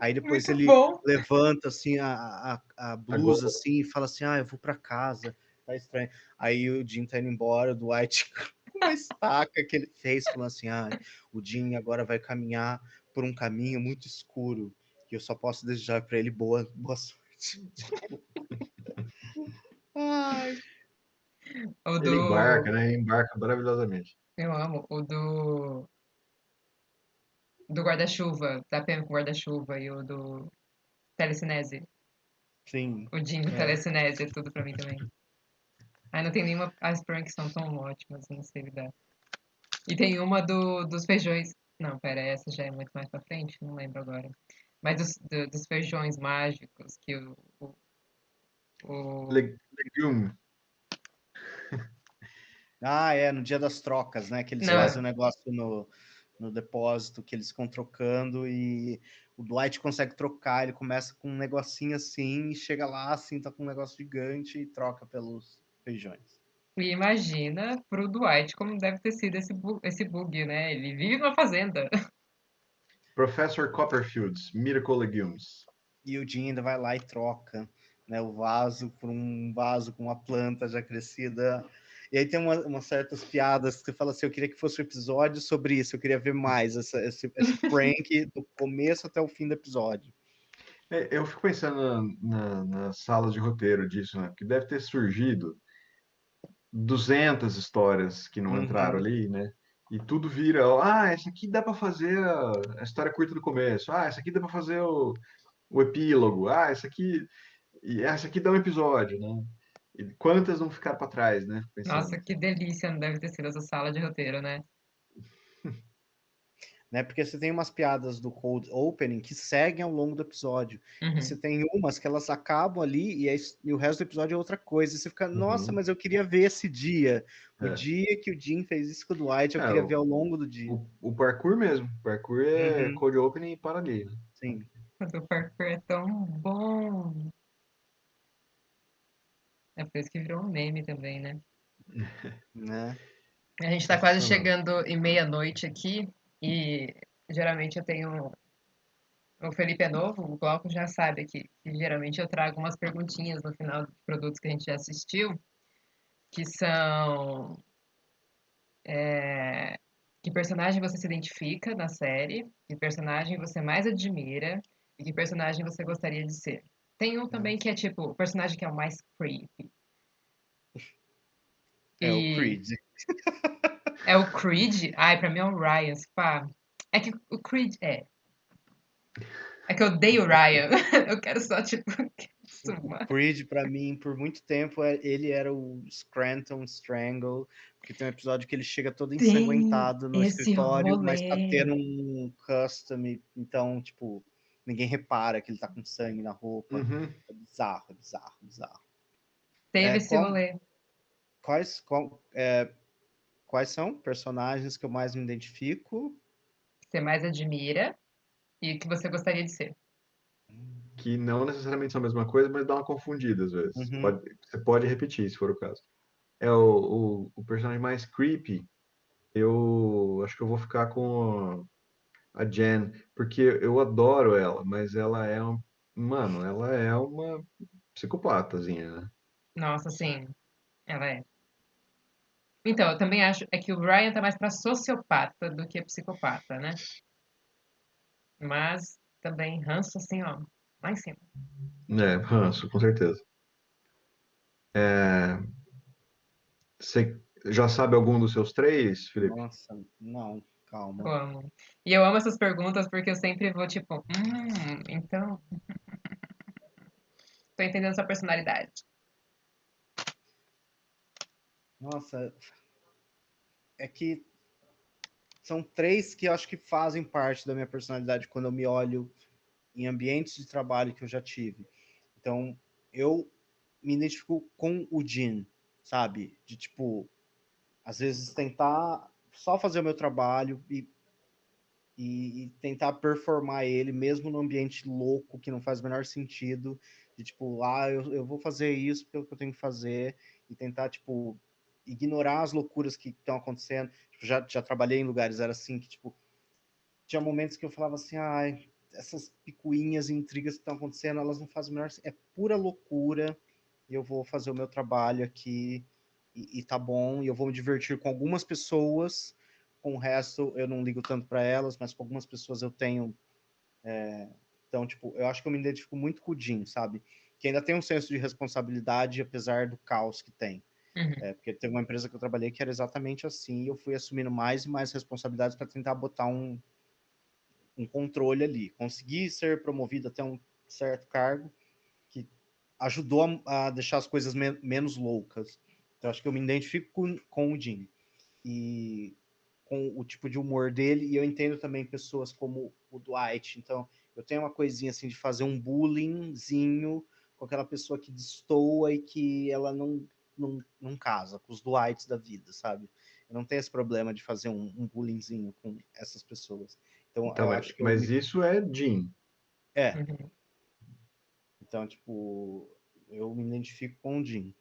Aí depois Muito ele bom. levanta assim a blusa assim e fala assim, eu vou para casa, tá estranho. Aí o Jim tá indo embora, o Dwight com uma estaca que ele fez, falando assim, o Jim agora vai caminhar por um caminho muito escuro, que eu só posso desejar para ele boa sorte. Ai. Ele embarca, né? Ele embarca maravilhosamente. Eu amo. O do guarda-chuva, da PM com guarda-chuva e o do telecinese. Sim. O Jim do telecinese é tudo pra mim também. Ai, não tem nenhuma. As pranks são tão ótimas, eu não sei lidar. E tem uma dos feijões. Não, pera, essa já é muito mais pra frente, não lembro agora. Mas dos feijões mágicos que Legume. No dia das trocas, né? Que eles Não, fazem o negócio no depósito, que eles ficam trocando e o Dwight consegue trocar, ele começa com um negocinho assim e chega lá, assim, tá com um negócio gigante e troca pelos feijões. e imagina pro Dwight como deve ter sido esse bug, né? Ele vive numa fazenda. Professor Copperfield's Miracle Legumes. E o Jim ainda vai lá e troca, né, o vaso por um vaso com uma planta já crescida. E aí tem umas certas piadas que você fala assim, eu queria que fosse um episódio sobre isso, eu queria ver mais esse prank do começo até o fim do episódio. Eu fico pensando nas salas de roteiro disso, né? Porque deve ter surgido 200 histórias que não entraram ali, né? E tudo vira, essa aqui dá para fazer a história curta do começo. Essa aqui dá para fazer o epílogo. Essa aqui dá um episódio, né? E quantas não ficaram para trás, né? Pensando. Nossa, que delícia não deve ter sido essa sala de roteiro, né? Né? Porque você tem umas piadas do cold opening que seguem ao longo do episódio. Uhum. E você tem umas que elas acabam ali e o resto do episódio é outra coisa. E você fica, nossa, mas eu queria ver esse dia. O dia que o Jim fez isso com o Dwight, eu queria ver ao longo do dia. O parkour mesmo. O parkour é cold opening e para ali, né? Sim. O parkour é tão bom. É por isso que virou um meme também, né? Né? A gente tá quase chegando em meia-noite aqui e geralmente eu tenho. O Felipe é novo, o Glauco já sabe que geralmente eu trago umas perguntinhas no final de produtos que a gente já assistiu, que são que personagem você se identifica na série, que personagem você mais admira e que personagem você gostaria de ser. Tem um também que é tipo, o personagem que é o mais creepy. É o Creed. É o Creed? Ai, pra mim é o Ryan, pá. É que o Creed É que eu odeio o Ryan. Eu quero só, tipo, O sumar. Creed, pra mim, por muito tempo, ele era o Scranton Strangle, porque tem um episódio que ele chega todo Tem ensanguentado no esse escritório, mas tá rolê. tendo um custom, então, tipo, ninguém repara que ele tá com sangue na roupa. Uhum. É bizarro, é bizarro, é bizarro. Teve esse rolê. Quais, quais são personagens que eu mais me identifico? Que você mais admira e que você gostaria de ser. Que não necessariamente são a mesma coisa, mas dá uma confundida às vezes. Uhum. Você pode repetir, se for o caso. É o personagem mais creepy. Eu acho que eu vou ficar com a Jen, porque eu adoro ela, mas ela é mano, ela é uma psicopatazinha, né? Nossa, sim, ela é. Então, eu também acho que o Ryan tá mais pra sociopata do que psicopata, né? Mas também ranço assim, ó, lá em cima. É, ranço, com certeza. Você já sabe algum dos seus três, Felipe? Nossa, não, Eu calma. amo. E eu amo essas perguntas porque eu sempre vou tipo, então, tô entendendo sua personalidade. Nossa, é que são três que eu acho que fazem parte da minha personalidade quando eu me olho em ambientes de trabalho que eu já tive. Então, eu me identifico com o Jin, sabe? De tipo, às vezes tentar só fazer o meu trabalho e tentar performar ele, mesmo no ambiente louco, que não faz o menor sentido, de tipo, eu vou fazer isso porque é o que eu tenho que fazer, e tentar, tipo, ignorar as loucuras que estão acontecendo. Tipo, já trabalhei em lugares, era assim, que, tipo, tinha momentos que eu falava assim, ai, essas picuinhas e intrigas que estão acontecendo, elas não fazem o menor sentido, é pura loucura, e eu vou fazer o meu trabalho aqui, e tá bom, e eu vou me divertir com algumas pessoas, com o resto eu não ligo tanto para elas, mas com algumas pessoas eu tenho. Então, tipo, eu acho que eu me identifico muito com o Jim, sabe? Que ainda tem um senso de responsabilidade, apesar do caos que tem. Uhum. Porque teve uma empresa que eu trabalhei que era exatamente assim, e eu fui assumindo mais e mais responsabilidades para tentar botar um controle ali. Consegui ser promovido até um certo cargo que ajudou a deixar as coisas menos loucas. Então, acho que eu me identifico com o Jim. E com o tipo de humor dele, e eu entendo também pessoas como o Dwight. Então, eu tenho uma coisinha assim de fazer um bullyingzinho com aquela pessoa que destoa e que ela não casa, com os Dwights da vida, sabe? Eu não tenho esse problema de fazer um bullyingzinho com essas pessoas. Então, Então, eu acho que eu mas me. isso é Jim. É, Uhum. então, tipo, eu me identifico com o Jim.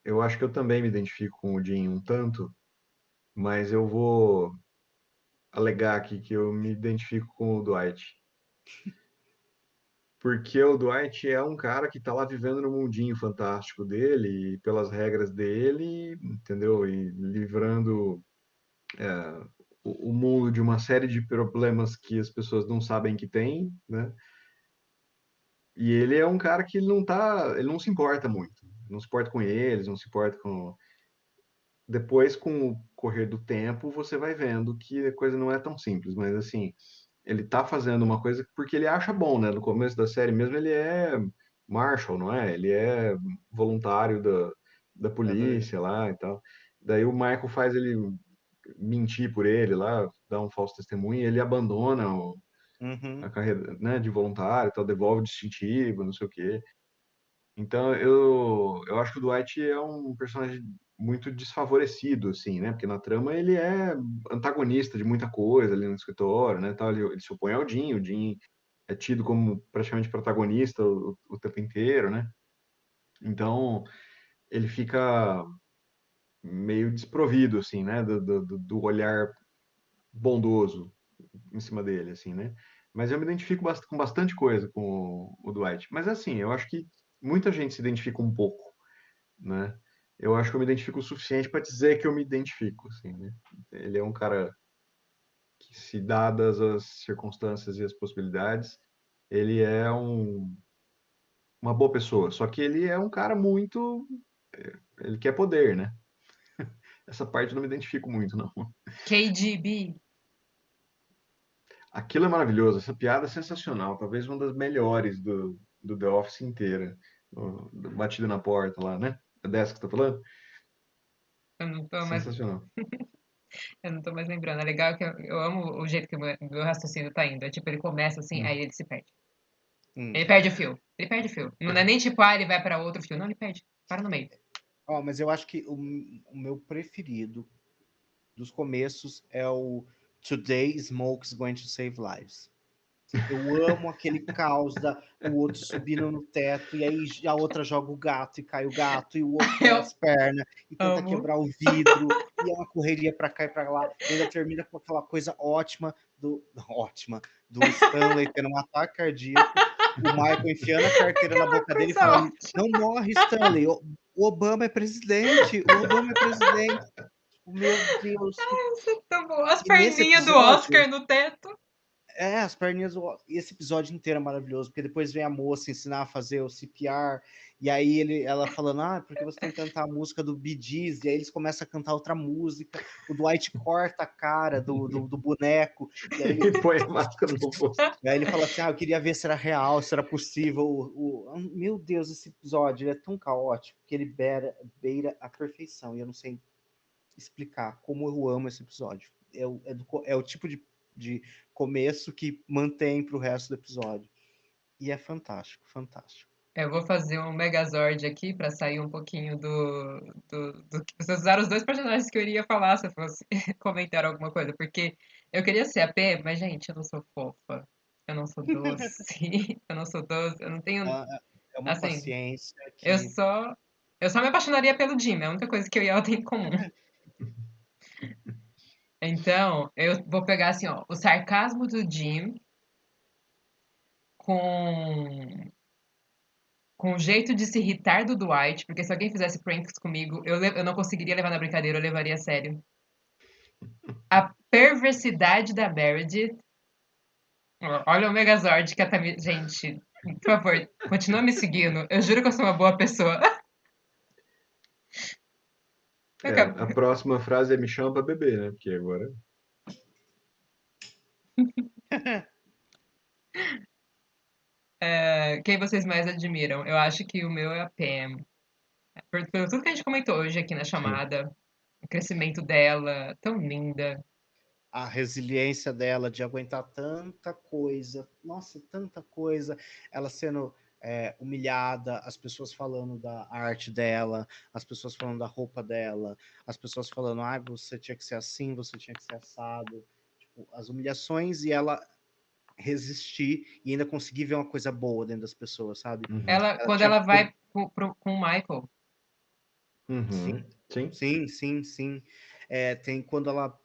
Eu acho que eu também me identifico com o Jim um tanto, mas eu vou alegar aqui que eu me identifico com o Dwight. Porque o Dwight é um cara que tá lá vivendo no mundinho fantástico dele, e pelas regras dele, entendeu? E livrando o mundo de uma série de problemas que as pessoas não sabem que tem, né? E ele é um cara que ele não se importa muito. Não se importa com eles, não se importa com. Depois, com o correr do tempo, você vai vendo que a coisa não é tão simples, mas assim, ele tá fazendo uma coisa porque ele acha bom, né? No começo da série mesmo, ele é Marshall, não é? Ele é voluntário da Exatamente. polícia lá e tal. Daí o Michael faz ele mentir por ele lá, dar um falso testemunho, e ele abandona Uhum. a carreira, né, de voluntário, e tal, devolve o distintivo, não sei o quê. Então, eu acho que o Dwight é um personagem muito desfavorecido, assim, né? Porque na trama ele é antagonista de muita coisa ali no escritório, né? Tal, ele se opõe ao Jim, o Jim é tido como praticamente protagonista o tempo inteiro, né? Então, ele fica meio desprovido, assim, né? Do olhar bondoso em cima dele, assim, né? Mas eu me identifico com bastante coisa com o Dwight. Mas, assim, eu acho que muita gente se identifica um pouco, né? Eu acho que eu me identifico o suficiente para dizer que eu me identifico, assim, né? Ele é um cara que, se dadas as circunstâncias e as possibilidades, ele é uma boa pessoa. Só que ele é um cara muito, ele quer poder, né? Essa parte eu não me identifico muito, não. KGB. Aquilo é maravilhoso, essa piada é sensacional, talvez uma das melhores do The Office inteira. Do Batida na porta lá, né? É dessa que você tá falando? Eu não tô mais, Sensacional. eu não tô mais lembrando. É legal que eu amo o jeito que o meu raciocínio tá indo. É tipo, ele começa assim, aí ele se perde. Hum. Ele perde o fio. Ele perde o fio. Não é nem tipo, ele vai pra outro fio. Não, ele perde. Para no meio. Ó, mas eu acho que o meu preferido dos começos é o Today Smoke's Going to Save Lives. Eu amo aquele caos o outro subindo no teto, e aí a outra joga o gato e cai o gato, e o outro põe Eu as pernas e tenta amo. quebrar o vidro, e é uma correria pra cá e pra lá, e ainda termina com aquela coisa do Stanley tendo um ataque cardíaco, o Michael enfiando a carteira na boca dele e Coisa falando: ótima. não morre, Stanley, o Obama é presidente, o Obama é presidente. Meu Deus. Isso é tão bom. As E nesse perninhas do episódio, Oscar no teto. as perninhas e esse episódio inteiro é maravilhoso, porque depois vem a moça ensinar a fazer o CPR, e aí ela falando, porque você tem que cantar a música do Bee Gees, e aí eles começam a cantar outra música, o Dwight corta a cara do boneco, e aí E põe a máscara no rosto. ele fala assim, eu queria ver se era real, se era possível. Meu Deus, esse episódio ele é tão caótico que ele beira a perfeição, e eu não sei explicar como eu amo esse episódio. É o tipo de começo que mantém para o resto do episódio. E é fantástico, fantástico. Eu vou fazer um Megazord aqui pra sair um pouquinho do que vocês usaram os dois personagens que eu iria falar se eu fosse comentar alguma coisa, porque eu queria ser a P, mas gente, eu não sou fofa, eu não sou doce, eu não sou doce, eu não tenho, É uma assim, paciência eu que. só eu só me apaixonaria pelo Jim, é a única coisa que eu e ela tem em comum. Então, eu vou pegar assim, ó, o sarcasmo do Jim com o jeito de se irritar do Dwight, porque se alguém fizesse pranks comigo, eu não conseguiria levar na brincadeira, eu levaria a sério. A perversidade da Meredith. Olha o Megazord que a Tamir... Gente, por favor, continua me seguindo. Eu juro que eu sou uma boa pessoa. A próxima frase é me chama pra beber, né? Porque agora. Quem vocês mais admiram? Eu acho que o meu é a Pam. Pelo tudo que a gente comentou hoje aqui na Sim. chamada, o crescimento dela, tão linda. A resiliência dela de aguentar tanta coisa, nossa, tanta coisa, ela sendo humilhada, as pessoas falando da arte dela, as pessoas falando da roupa dela, as pessoas falando, você tinha que ser assim, você tinha que ser assado, tipo, as humilhações e ela resistir e ainda conseguir ver uma coisa boa dentro das pessoas, sabe? Uhum. Ela Quando tinha ela vai com o Michael. Uhum. Sim. sim. Tem quando ela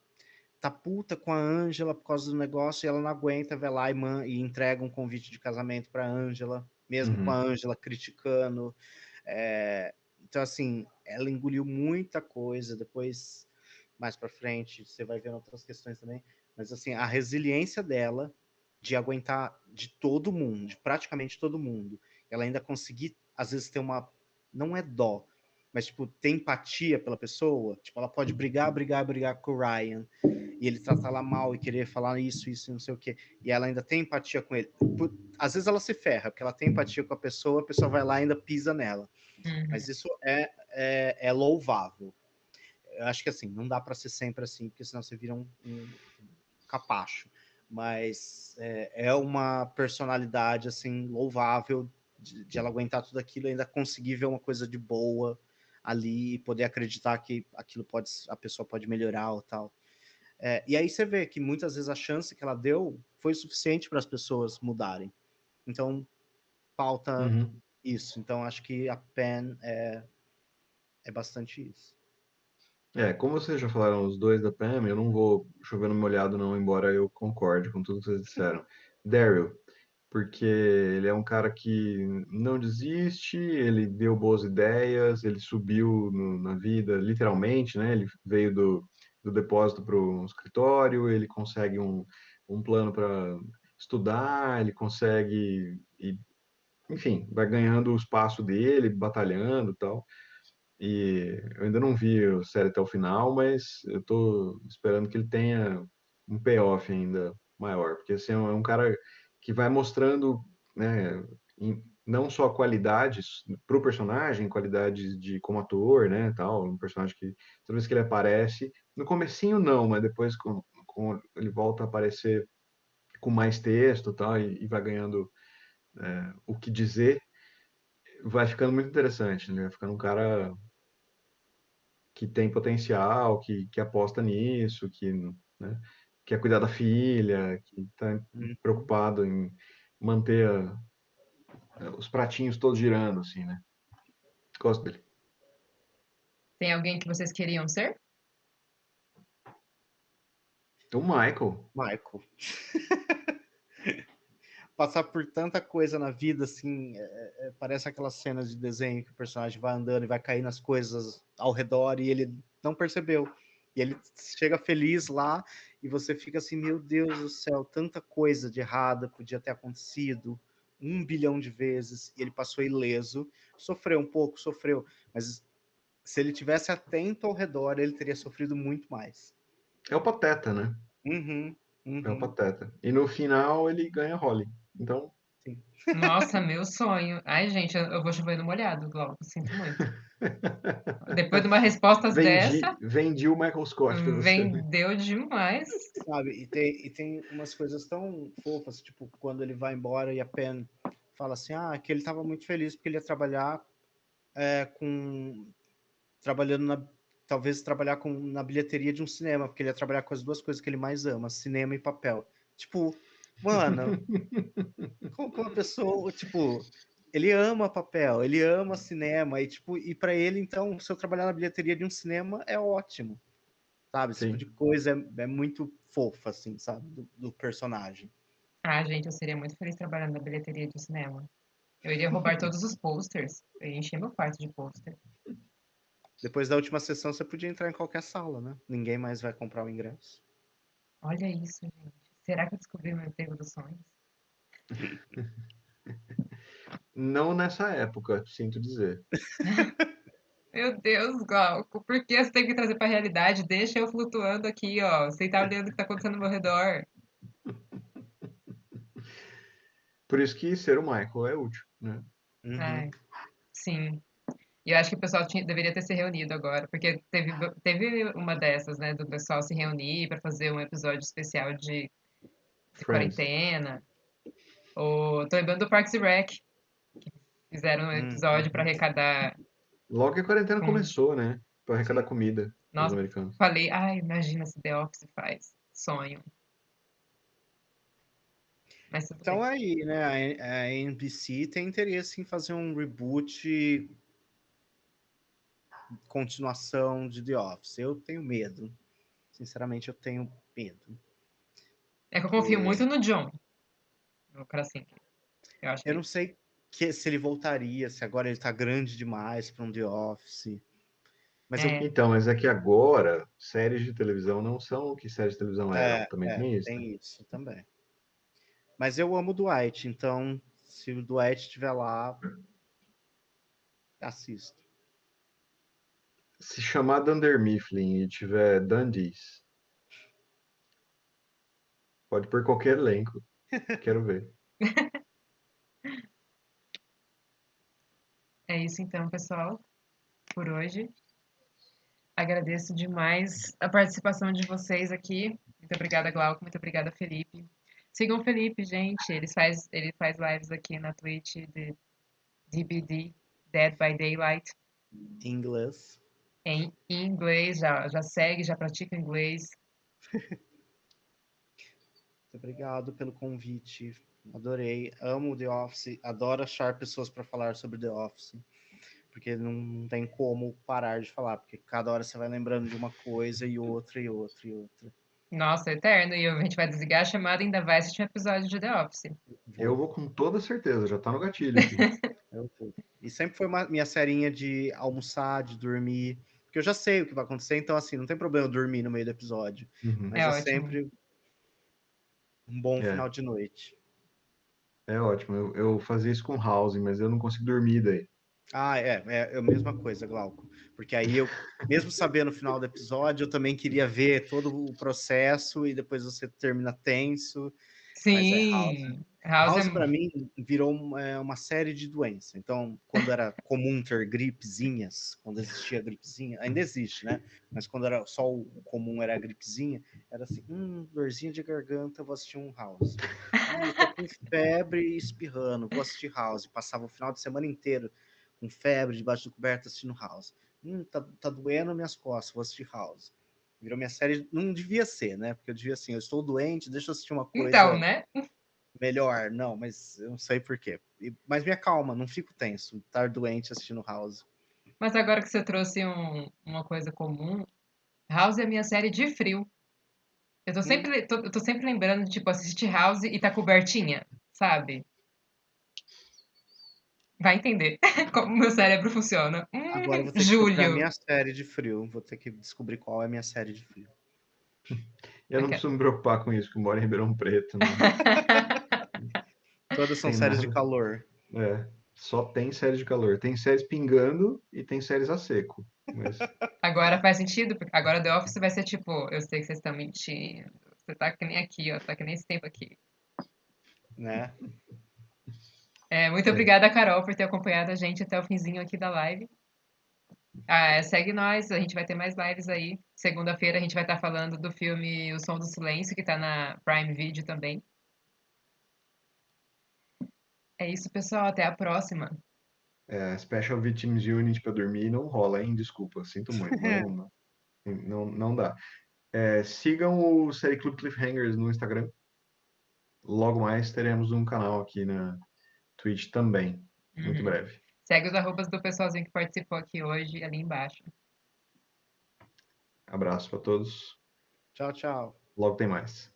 tá puta com a Ângela por causa do negócio e ela não aguenta, vai lá e entrega um convite de casamento pra Ângela, mesmo com a Uhum. Ângela criticando. Então, assim, ela engoliu muita coisa, depois, mais pra frente, você vai vendo outras questões também, mas, assim, a resiliência dela de aguentar de todo mundo, de praticamente todo mundo, ela ainda conseguir, às vezes, ter não é dó, mas, tipo, ter empatia pela pessoa, tipo, ela pode brigar com o Ryan, e ele tratar ela mal e querer falar isso, não sei o quê, e ela ainda tem empatia com ele. Às vezes ela se ferra, porque ela tem empatia com a pessoa vai lá e ainda pisa nela. Uhum. Mas isso é louvável. Eu acho que assim, não dá para ser sempre assim, porque senão você vira um capacho. Mas é uma personalidade assim louvável de ela aguentar tudo aquilo e ainda conseguir ver uma coisa de boa ali e poder acreditar que a pessoa pode melhorar ou tal. E aí você vê que muitas vezes a chance que ela deu foi suficiente para as pessoas mudarem. Então, falta Uhum. isso. Então, acho que a Pen é bastante isso. Como vocês já falaram os dois da Pam, eu não vou chover no molhado, não, embora eu concorde com tudo que vocês disseram. Daryl, porque ele é um cara que não desiste, ele deu boas ideias, ele subiu na vida, literalmente, né? Ele veio do depósito para o escritório, ele consegue um plano para estudar, ele consegue, enfim, vai ganhando o espaço dele, batalhando e tal. E eu ainda não vi a série até o final, mas eu tô esperando que ele tenha um payoff ainda maior, porque assim, é um cara que vai mostrando, né, não só qualidades pro personagem, qualidades de como ator, né, tal, um personagem que toda vez que ele aparece, no comecinho não, mas depois com ele volta a aparecer com mais texto, tal, e vai ganhando o que dizer, vai ficando muito interessante, né? Vai ficando um cara que tem potencial, que aposta nisso, né, quer cuidar da filha, que está Uhum. preocupado em manter os pratinhos todos girando, assim, né? Gosto dele. Tem alguém que vocês queriam ser? O Michael. Michael. Passar por tanta coisa na vida, assim, parece aquelas cenas de desenho que o personagem vai andando e vai cair nas coisas ao redor e ele não percebeu. E ele chega feliz lá e você fica assim, meu Deus do céu, tanta coisa de errada podia ter acontecido 1 bilhão de vezes e ele passou ileso. Sofreu um pouco, sofreu, mas se ele tivesse atento ao redor, ele teria sofrido muito mais. É o Pateta, né? Uhum, É o uhum, Pateta. E no final ele ganha a Holly. Então, sim. Nossa, meu sonho. Ai, gente, eu vou chover no molhado, Glauco. Sinto muito. Depois de uma resposta dessa, vendi o Michael Scott pra você, né? vendeu demais. Sabe, e tem umas coisas tão fofas, tipo, quando ele vai embora e a Pen fala assim, que ele estava muito feliz porque ele ia trabalhar trabalhando talvez trabalhar na bilheteria de um cinema, porque ele ia trabalhar com as duas coisas que ele mais ama, cinema e papel. Tipo, mano, como que uma pessoa, tipo, ele ama papel, ele ama cinema, e tipo, e para ele, então, se eu trabalhar na bilheteria de um cinema, é ótimo. Sabe? Esse tipo de Sim. coisa é muito fofa, assim, sabe? Do personagem. Ah, gente, eu seria muito feliz trabalhando na bilheteria de cinema. Eu iria roubar todos os posters. Eu ia encher meu quarto de pôster. Depois da última sessão, você podia entrar em qualquer sala, né? Ninguém mais vai comprar o ingresso. Olha isso, gente. Será que eu descobri o meu emprego dos sonhos? Não nessa época, sinto dizer. Meu Deus, Glauco, por que você tem que trazer pra realidade? Deixa eu flutuando aqui, ó, sem estar olhando o que tá acontecendo ao meu redor. Por isso que ser o Michael é útil, né? Uhum. Ai, sim. E eu acho que o pessoal deveria ter se reunido agora, porque teve uma dessas, né, do pessoal se reunir para fazer um episódio especial de Friends. quarentena. Tô lembrando do Parks and Rec, fizeram um episódio para Uhum. arrecadar Logo que a quarentena com... começou, né? Para arrecadar Sim. comida para os Nossa, americanos. falei, ai, imagina se The Office faz. Sonho. Mas tudo bem. Então aí, né? A NBC tem interesse em fazer um reboot, continuação de The Office. Eu tenho medo. Sinceramente, eu tenho medo. É que eu confio Porque muito no John, no Krasinski. Eu acho eu que não sei se ele voltaria, se agora ele tá grande demais para um The Office. Mas eu. é, Então, mas é que agora séries de televisão não são o que séries de televisão eram. Também tem isso, né? Tem isso também. Mas eu amo o Dwight, então se o Dwight estiver lá, assisto. Se chamar Dunder Mifflin e tiver Dundies, pode pôr qualquer elenco. Quero ver. é isso então, pessoal, por hoje. Agradeço demais a participação de vocês aqui. Muito obrigada, Glauco. Muito obrigada, Felipe. Sigam o Felipe, gente. Ele faz lives aqui na Twitch de DBD, Dead by Daylight, Inglês. em inglês. Já segue, já pratica inglês. Muito obrigado pelo convite. Adorei. Amo The Office. Adoro achar pessoas para falar sobre The Office. Porque não tem como parar de falar. Porque cada hora você vai lembrando de uma coisa e outra e outra e outra. Nossa, eterno. E a gente vai desligar a chamada e ainda vai assistir um episódio de The Office. Eu Vou. vou com toda certeza, já tá no gatilho aqui. Eu vou. E sempre foi minha serinha de almoçar, de dormir. Porque eu já sei o que vai acontecer, então assim, não tem problema eu dormir no meio do episódio. Uhum. Mas É é ótimo. sempre um bom É, final de noite. é ótimo. Eu fazia isso com House, mas eu não consigo dormir daí. É a mesma coisa, Glauco. Porque aí eu, mesmo sabendo o final do episódio, eu também queria ver todo o processo e depois você termina tenso. Mas é House. Sim, House é. House, para mim, virou uma série de doenças. Então, quando era comum ter gripezinhas, quando existia gripezinha, ainda existe, né? Mas quando era só o comum era a gripezinha, era assim, dorzinha de garganta, vou assistir um House. Eu tô com febre e espirrando, vou assistir House. Passava o final de semana inteiro com febre, debaixo do coberto, assistindo House. Tá doendo minhas costas, vou assistir House. Virou minha série, não devia ser, né? Porque eu devia assim, eu estou doente, deixa eu assistir uma Então, coisa né? melhor. Não, mas eu não sei porquê. Mas me acalma, não fico tenso, estar doente assistindo House. Mas agora que você trouxe uma coisa comum, House é minha série de frio. Eu tô sempre lembrando de, tipo, assistir House e tá cobertinha, sabe? Vai entender como meu cérebro funciona. Agora eu vou ter que procurar a Julho. minha série de frio. Vou ter que descobrir qual é a minha série de frio. Eu não Ok. preciso me preocupar com isso, que eu moro em Ribeirão Preto, não Todas são tem séries de nada. calor. Só tem séries de calor. Tem séries pingando e tem séries a seco. Mas Agora faz sentido, porque agora The Office vai ser tipo, eu sei que vocês estão mentindo. Você tá que nem aqui, ó, tá que nem esse tempo aqui. Né? Muito é, obrigada, Carol, por ter acompanhado a gente até o finzinho aqui da live. Segue nós, a gente vai ter mais lives aí. Segunda-feira a gente vai estar falando do filme O Som do Silêncio, que tá na Prime Video também. É isso, pessoal. Até a próxima. Special Victims Unit pra dormir não rola, hein? Desculpa, sinto muito. Não dá. Sigam o Série Clube Cliffhangers no Instagram. Logo mais teremos um canal aqui na Twitch também. Muito Uhum. breve. Segue os arrobas do pessoalzinho que participou aqui hoje ali embaixo. Abraço para todos. Tchau, tchau. Logo tem mais.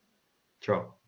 Tchau.